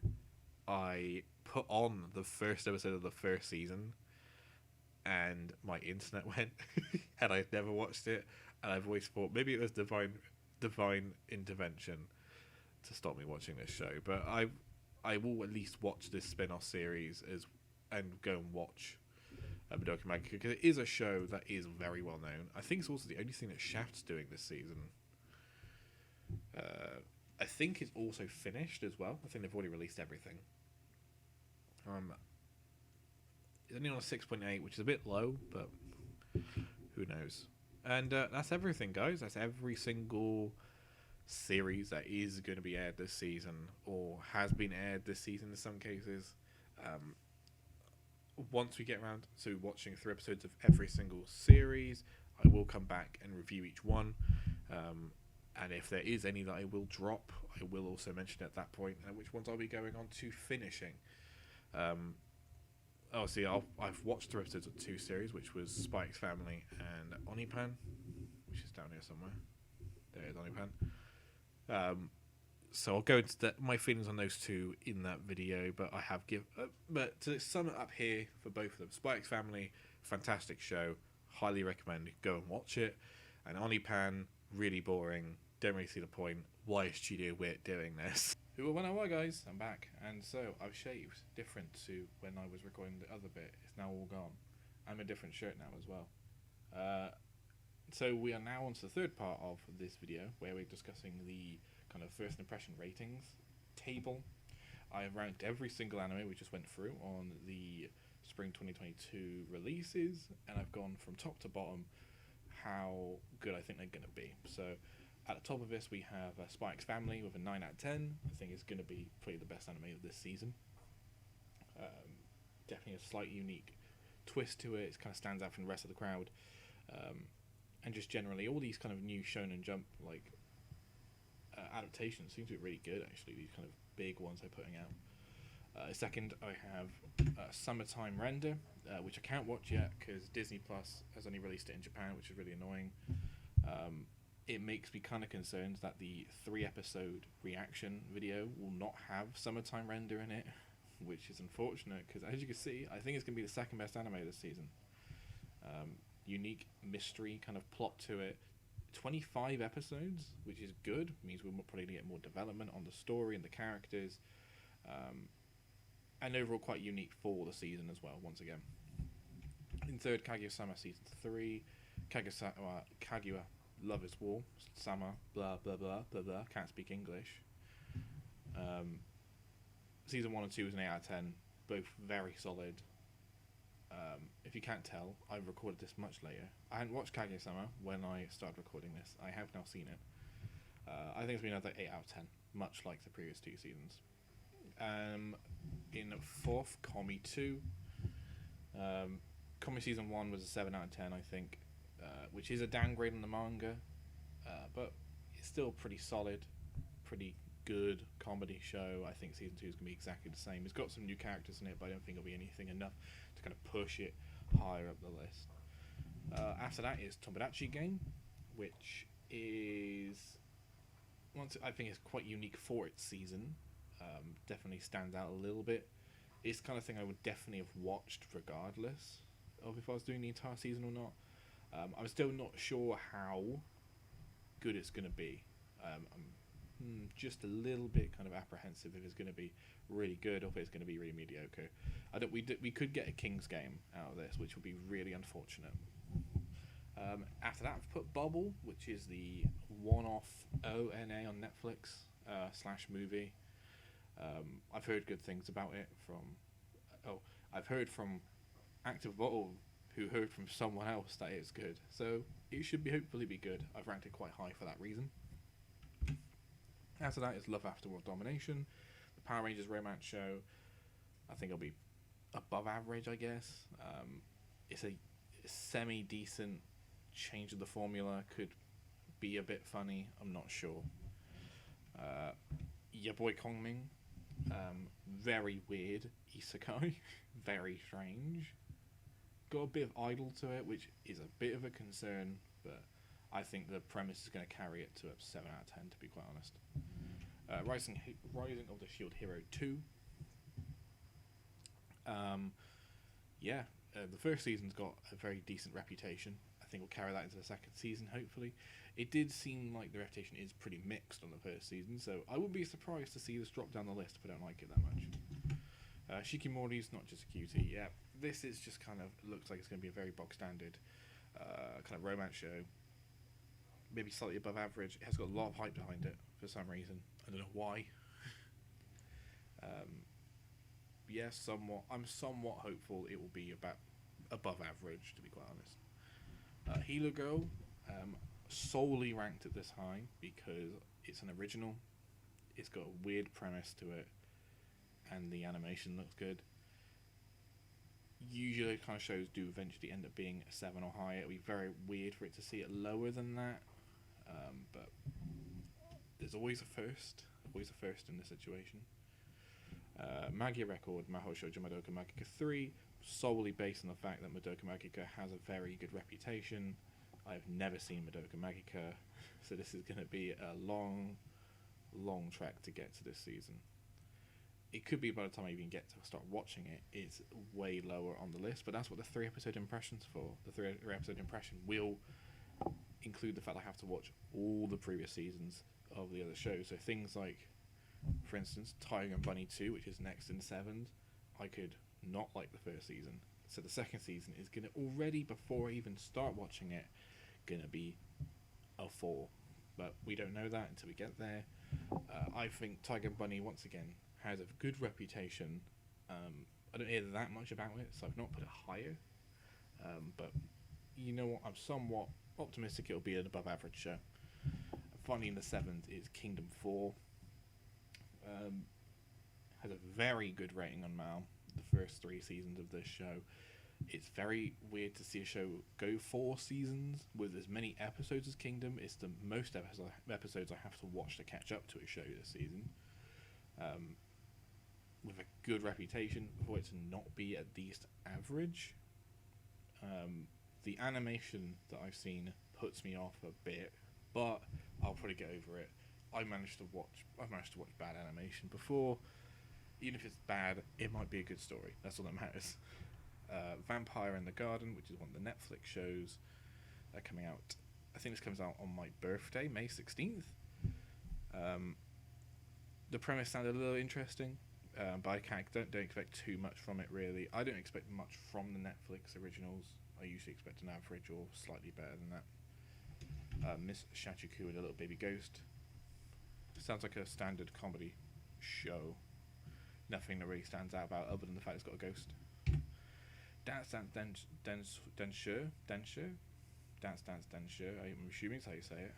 [SPEAKER 1] I put on the first episode of the first season and my internet went and I've never watched it, and I've always thought maybe it was divine intervention to stop me watching this show, but I will at least watch this spin-off series and go and watch Madoka Magica, because it is a show that is very well known. I think it's also the only thing that Shaft's doing this season. I think it's also finished as well. I think they've already released everything. It's only on a 6.8, which is a bit low, but who knows. And that's everything, guys. That's every single series that is going to be aired this season or has been aired this season in some cases. Um, Once we get around to watching 3 episodes of every single series, I will come back and review each one. And if there is any that I will drop, I will also mention at that point which ones I'll be going on to finishing. Obviously, I've watched 3 episodes of 2 series, which was Spike's Family and Onipan, which is down here somewhere. There it is, Onipan. So I'll go into my feelings on those two in that video, but I have but to sum it up here for both of them, Spike's Family, fantastic show, highly recommend. Go and watch it. And Onipan, really boring. Don't really see the point. Why is Studio Wit doing this? Well, guys, I'm back, and so I've shaved, different to when I was recording the other bit. It's now all gone. I'm a different shirt now as well. So we are now on to the third part of this video, where we're discussing the kind of first impression ratings table. I have ranked every single anime we just went through on the spring 2022 releases, and I've gone from top to bottom how good I think they're going to be. So at the top of this we have Spike's Family with a 9 out of 10. I think it's going to be probably the best anime of this season. Definitely a slightly unique twist to it. It kind of stands out from the rest of the crowd. And just generally all these kind of new Shonen Jump like adaptations seem to be really good actually, these kind of big ones they're putting out. Second, I have Summertime Render, which I can't watch yet because Disney Plus has only released it in Japan, which is really annoying. It makes me kind of concerned that the 3-episode reaction video will not have Summertime Render in it, which is unfortunate because, as you can see, I think it's going to be the second best anime this season. Unique mystery kind of plot to it. 25 episodes, which is good. Means we're probably going to get more development on the story and the characters. And overall quite unique for the season as well, once again. In third, Kaguya-sama Season 3. Kaguya Love is War. Sama, blah, blah, blah, blah, blah. Can't speak English. Season 1 and 2 is an 8 out of 10. Both very solid. If you can't tell, I've recorded this much later. I hadn't watched Kaguya-sama when I started recording this. I have now seen it. I think it's been another 8 out of 10, much like the previous 2 seasons. In fourth, Komi 2. Komi Season 1 was a 7 out of 10, I think, which is a downgrade on the manga, but it's still pretty solid, pretty good comedy show. I think Season 2 is going to be exactly the same. It's got some new characters in it, but I don't think it'll be anything enough to kind of push it higher up the list. After that is Tomodachi Game, which is, I think it's quite unique for its season. Definitely stands out a little bit. It's the kind of thing I would definitely have watched regardless of if I was doing the entire season or not. I'm still not sure how good it's going to be. I'm just a little bit kind of apprehensive if it's going to be really good or if it's going to be really mediocre. We could get a King's Game out of this, which would be really unfortunate. After that, I've put Bubble, which is the one-off ONA on Netflix / movie. I've heard good things about it I've heard from Active Bottle, who heard from someone else that it's good. So it should hopefully be good. I've ranked it quite high for that reason. After that is Love After World Domination, the Power Rangers romance show. I think it'll be above average, I guess. It's a semi-decent change of the formula. Could be a bit funny. I'm not sure. Your boy Kongming. Very weird isekai. Very strange. Got a bit of idol to it, which is a bit of a concern, but I think the premise is going to carry it to a 7 out of 10, to be quite honest. Rising of the Shield Hero 2. The first season's got a very decent reputation. I think we'll carry that into the second season, hopefully. It did seem like the reputation is pretty mixed on the first season, so I wouldn't be surprised to see this drop down the list if I don't like it that much. Shikimori's not just a cutie. Yeah, this is just kind of looks like it's going to be a very bog standard kind of romance show. Maybe slightly above average. It has got a lot of hype behind it for some reason. I don't know why. I'm somewhat hopeful it will be about above average, to be quite honest. Healer Girl, solely ranked at this high because It's an original. It's got a weird premise to it, and the animation looks good. Usually, kind of shows do eventually end up being a 7 or higher. It'd be very weird for it to see it lower than that, but there's always a first. Always a first in this situation. Magia Record Mahou Shoujo Madoka Magica 3, solely based on the fact that Madoka Magica has a very good reputation. I've never seen Madoka Magica, so this is going to be a long track to get to this season. It could be by the time I even get to start watching it, it's way lower on the list, but that's what the 3-episode impression's for. The 3-episode impression will include the fact I have to watch all the previous seasons of the other shows. So things like, for instance, Tiger and Bunny 2, which is next in 7th, I could not like the first season. So the second season is going to already, before I even start watching it, going to be a 4. But we don't know that until we get there. I think Tiger and Bunny, once again, has a good reputation. I don't hear that much about it, so I've not put it higher. But you know what? I'm somewhat optimistic it'll be an above average show. Finally, in the 7th is Kingdom 4. Has a very good rating on Mal. The first 3 seasons of this show. It's very weird to see a show go 4 seasons with as many episodes as Kingdom. It's the most episodes I have to watch to catch up to a show this season. With a good reputation for it to not be at least average. The animation that I've seen puts me off a bit, but I'll probably get over it. I've managed to watch bad animation before. Even if it's bad, it might be a good story. That's all that matters. Vampire in the Garden, which is one of the Netflix shows, coming out. I think this comes out on my birthday, May 16th. The premise sounded a little interesting, but I don't expect too much from it, really. I don't expect much from the Netflix originals. I usually expect an average or slightly better than that. Miss Shachiku and a Little Baby Ghost. Sounds like a standard comedy show. Nothing that really stands out about other than the fact it's got a ghost. Dance Dance Densure. I'm assuming that's how you say it.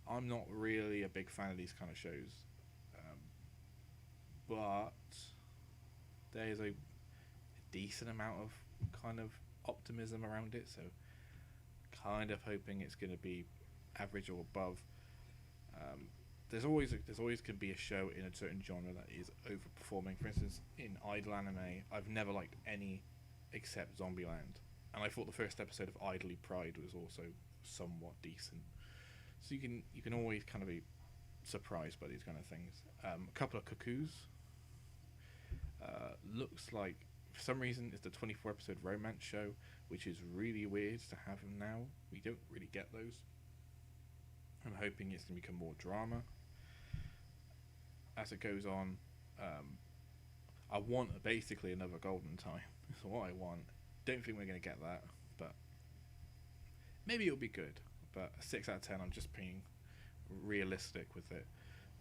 [SPEAKER 1] I'm not really a big fan of these kind of shows, but there's a decent amount of kind of optimism around it, so kind of hoping it's going to be average or above. There's always can be a show in a certain genre that is overperforming. For instance, in Idol anime, I've never liked any except Zombieland, and I thought the first episode of Idly Pride was also somewhat decent. So you can always kind of be surprised by these kind of things. A couple of Cuckoos. Looks like for some reason it's the 24-episode romance show, which is really weird to have them now. We don't really get those. I'm hoping it's going to become more drama as it goes on. I want basically another Golden Time. That's what I want. Don't think we're going to get that, but maybe it'll be good. But a 6 out of 10, I'm just being realistic with it.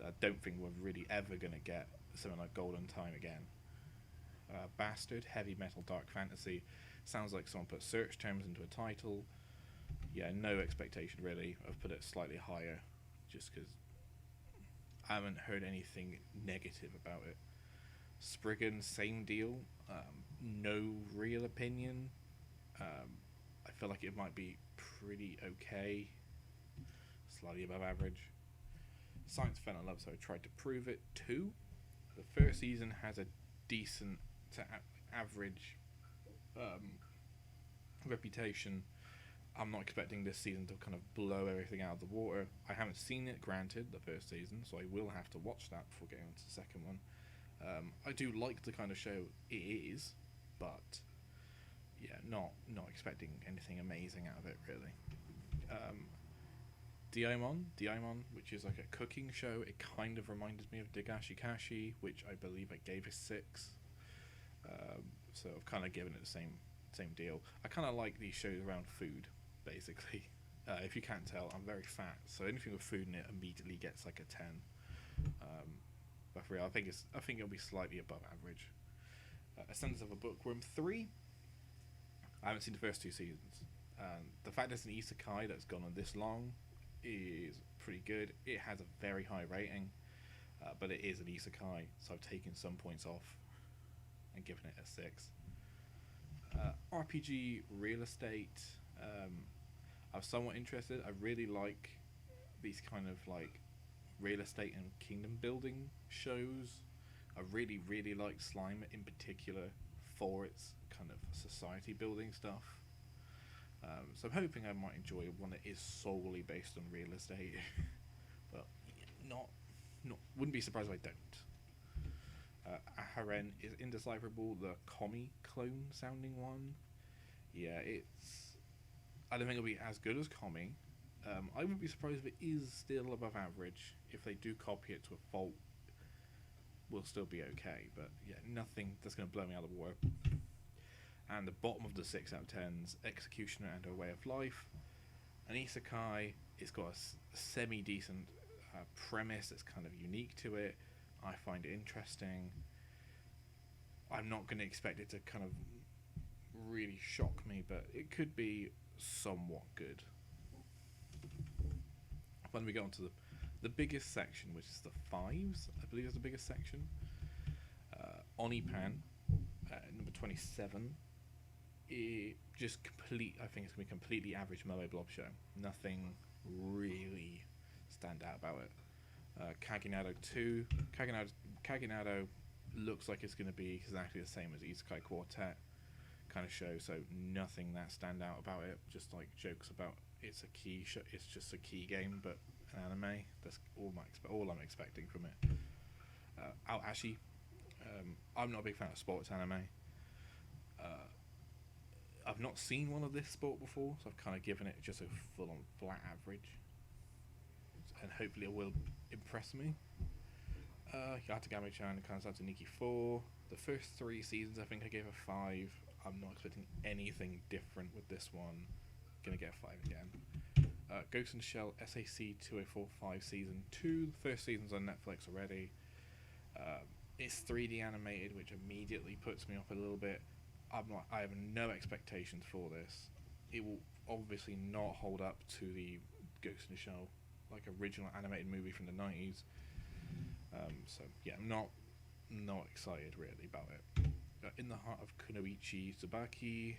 [SPEAKER 1] I don't think we're really ever going to get something like Golden Time again. Bastard, heavy metal dark fantasy. Sounds like someone put search terms into a title. Yeah, no expectation really. I've put it slightly higher just because I haven't heard anything negative about it. Spriggan, same deal. No real opinion. I feel like it might be pretty okay. Slightly above average. Science fell in love, so I tried to prove it too. The first season has a decent to average reputation. I'm not expecting this season to kind of blow everything out of the water. I haven't seen it, granted, the first season, so I will have to watch that before getting on to the second one. I do like the kind of show it is, but yeah, not expecting anything amazing out of it, really. Daimon, which is like a cooking show. It kind of reminded me of Dagashi Kashi, which I believe I gave a 6. So I've kind of given it the same deal. I kind of like these shows around food, basically. If you can't tell, I'm very fat, so anything with food in it immediately gets like a 10. But for real, I think it'll be slightly above average. Ascendance of a Bookworm 3. I haven't seen the first 2 seasons. The fact it's an isekai that's gone on this long is pretty good. It has a very high rating, but it is an isekai, so I've taken some points off and given it a 6. RPG Real Estate. I'm somewhat interested. I really like these kind of like real estate and kingdom building shows. I really, really like Slime in particular for its kind of society building stuff. So I'm hoping I might enjoy one that is solely based on real estate, but not wouldn't be surprised if I don't. Aharen is Indecipherable, the Komi clone sounding one. Yeah, I don't think it'll be as good as Komi. I wouldn't be surprised if it is still above average. If they do copy it to a fault, we'll still be okay. But yeah, nothing that's going to blow me out of the water. And the bottom of the 6 out of 10s, Executioner and Her Way of Life. An isekai. It's got a semi-decent premise that's kind of unique to it. I find it interesting. I'm not going to expect it to kind of really shock me, but it could be somewhat good. When we go on to the biggest section, which is the 5s, I believe is the biggest section. Onipan, number 27. I think it's going to be a completely average Moe Blob show. Nothing really stand out about it. Kaginado 2. Kaginado looks like it's going to be exactly the same as Isekai Quartet kind of show, so nothing that stand out about it. Just like jokes about it's a key show, it's just a key game, but an anime. That's all I'm expecting from it. Aoashi. I'm not a big fan of sports anime. I've not seen one of this sport before, so I've kind of given it just a full-on flat average, and hopefully it will impress me. Yatagami-chan and Kanzatsu Nikki 4. The first 3 seasons I think I gave a 5. I'm not expecting anything different with this one. Gonna get a 5 again. Ghost in the Shell SAC 2045 Season 2. The first season's on Netflix already. It's 3D animated, which immediately puts me off a little bit. I have no expectations for this. It will obviously not hold up to the Ghost in the Shell like original animated movie from the 90s. So yeah, I'm not excited really about it. In the Heart of Kunoichi Tsubaki.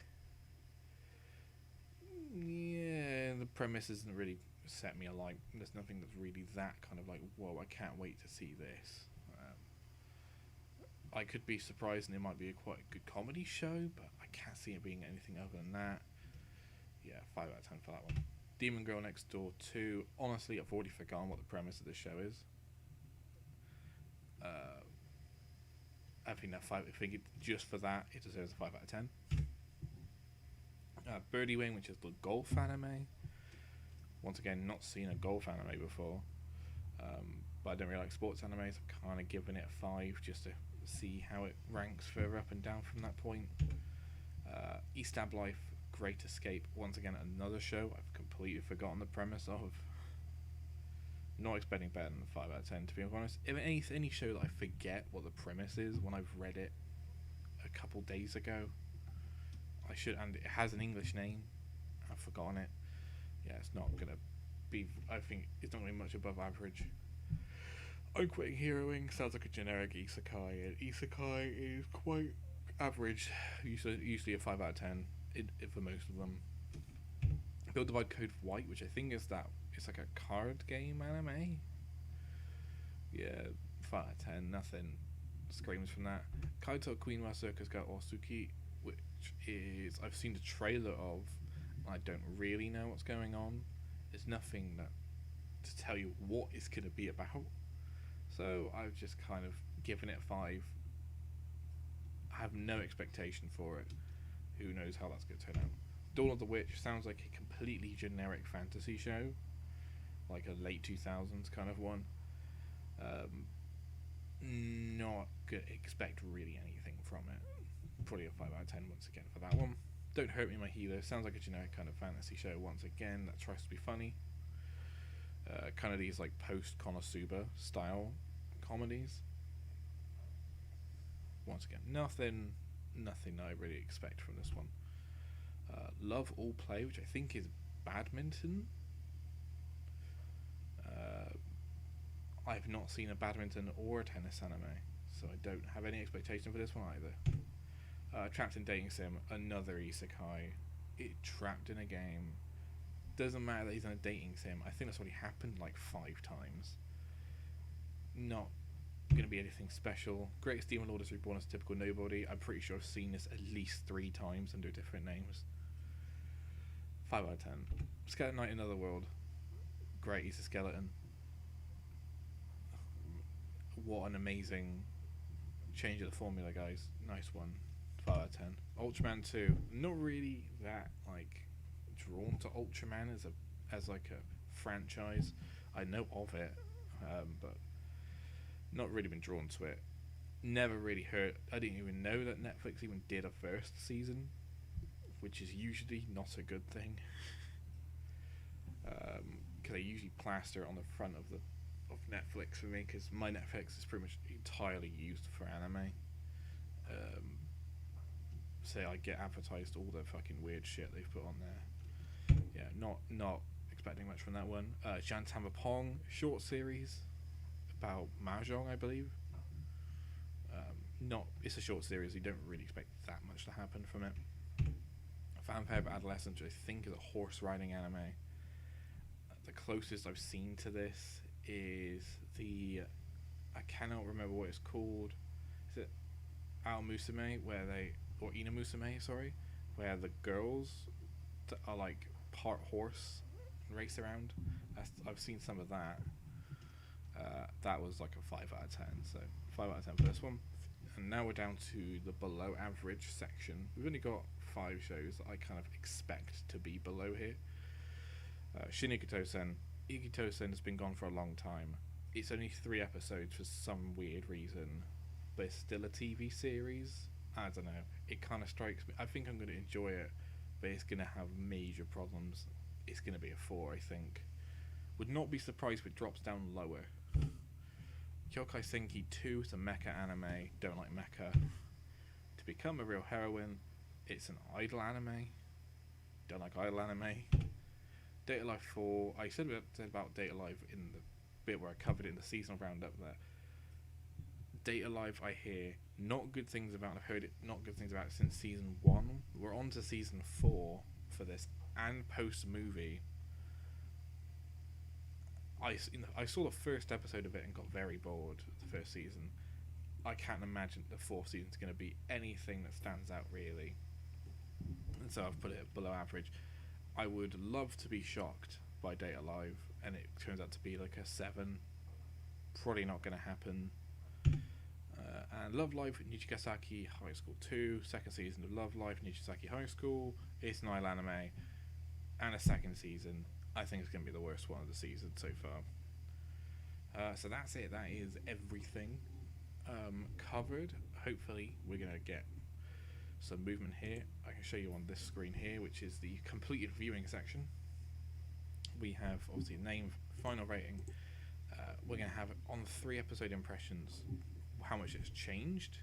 [SPEAKER 1] Yeah, the premise isn't really set me alight. There's nothing that's really that kind of like, whoa, I can't wait to see this. I could be surprised and it might be quite a good comedy show, but I can't see it being anything other than that. Yeah, 5 out of 10 for that one. Demon Girl Next Door 2. Honestly, I've already forgotten what the premise of this show is. I think just for that, it deserves a 5 out of 10. Birdie Wing, which is the golf anime. Once again, not seen a golf anime before, but I don't really like sports animes. I'm kind of giving it a 5 just to see how it ranks further up and down from that point. Eastab Life, Great Escape. Once again, another show I've completely forgotten the premise of. Not expecting better than a 5 out of 10, to be honest. If any show that I forget what the premise is when I've read it a couple days ago, and it has an English name, I've forgotten it. Yeah, it's not gonna be. I think it's not gonna be much above average. Unquitting Heroing sounds like a generic isekai. And isekai is quite average, usually a 5 out of 10 for most of them. Build Divide Code White, which I think is that it's like a card game anime. Yeah, 5 out of 10, nothing screams from that. Kaito Queen wa Circus ga Osuki, which is I've seen the trailer of, I don't really know what's going on. There's nothing to tell you what it's going to be about. So I've just kind of given it a 5. I have no expectation for it. Who knows how that's going to turn out. Dawn of the Witch sounds like a completely generic fantasy show, like a late 2000s kind of one. Not going to expect really anything from it. Probably a 5 out of 10 once again for that one. Don't Hurt Me My Healer sounds like a generic kind of fantasy show once again that tries to be funny. Kind of these like post-Konosuba style comedies. Once again, nothing I really expect from this one. Love All Play, which I think is badminton. Uh, I've not seen a badminton or a tennis anime, so I don't have any expectation for this one either. Trapped in Dating Sim, another isekai. Trapped in a game. Doesn't matter that he's in a dating sim. I think that's already happened like 5 times. Not gonna be anything special. Greatest Demon Lord is reborn as a typical nobody. I'm pretty sure I've seen this at least 3 times under different names. 5 out of 10. Skeleton Knight Another World. Great, he's a skeleton. What an amazing change of the formula, guys. Nice one. 5 out of 10. Ultraman 2. Not really that like drawn to Ultraman as like a franchise. I know of it, but not really been drawn to it. Never really heard. I didn't even know that Netflix even did a first season, which is usually not a good thing. Because they usually plaster it on the front of Netflix for me, because my Netflix is pretty much entirely used for anime. So I get advertised all the fucking weird shit they've put on there. Yeah, not expecting much from that one. Jantama Pong short series about mahjong, I believe. It's a short series. You don't really expect that much to happen from it. Fanfare of Adolescence, which I think is a horse riding anime. The closest I've seen to this is I cannot remember what it's called. Is it Ao Musume, or Ina Musume, sorry, where the girls are like part horse and race around. I've seen some of that. That was like a 5 out of 10, so 5 out of 10 for this one. And now we're down to the below average section. We've only got 5 shows that I kind of expect to be below here. Shin Ikito-sen. Ikito-sen has been gone for a long time. It's only 3 episodes for some weird reason, but it's still a TV series. I don't know. It kind of strikes me. I think I'm going to enjoy it, but it's going to have major problems. It's going to be a 4, I think. Would not be surprised if it drops down lower. Kyokai Senki 2 is a mecha anime. Don't like mecha. To become a real heroine, it's an idol anime. Don't like idol anime. Data Life 4. I said about Data Life in the bit where I covered it in the seasonal roundup there. Data Life, I hear not good things about. I've heard it not good things about it since season 1. We're on to season 4 for this, and post movie. I saw the first episode of it and got very bored of the first season. I can't imagine the 4th season is going to be anything that stands out really, and so I've put it below average. I would love to be shocked by Data Live and it turns out to be like a 7. Probably not going to happen. And Love Live Nichigasaki High School 2, second season of Love Live Nichigasaki High School. It's an idol anime, and a second season. I think it's going to be the worst one of the season so far. So that's it. That is everything covered. Hopefully we're going to get some movement here. I can show you on this screen here, which is the completed viewing section. We have obviously name, final rating. We're going to have on 3 episode impressions how much it's changed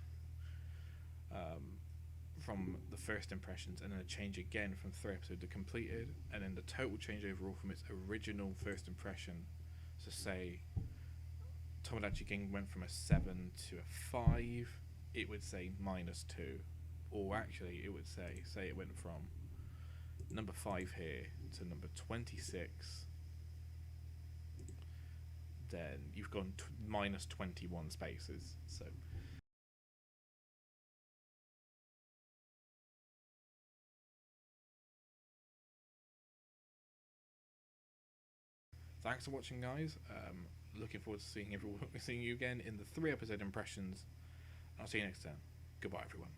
[SPEAKER 1] from the first impressions, and then a change again from 3 episodes to completed, and then the total change overall from its original first impression. So say Tomodachi King went from a 7 to a 5, it would say -2, or actually it would say it went from number 5 here to number 26, then you've gone minus 21 spaces. So thanks for watching, guys. Looking forward to seeing you again in the 3 episode impressions. I'll see you next time. Goodbye, everyone.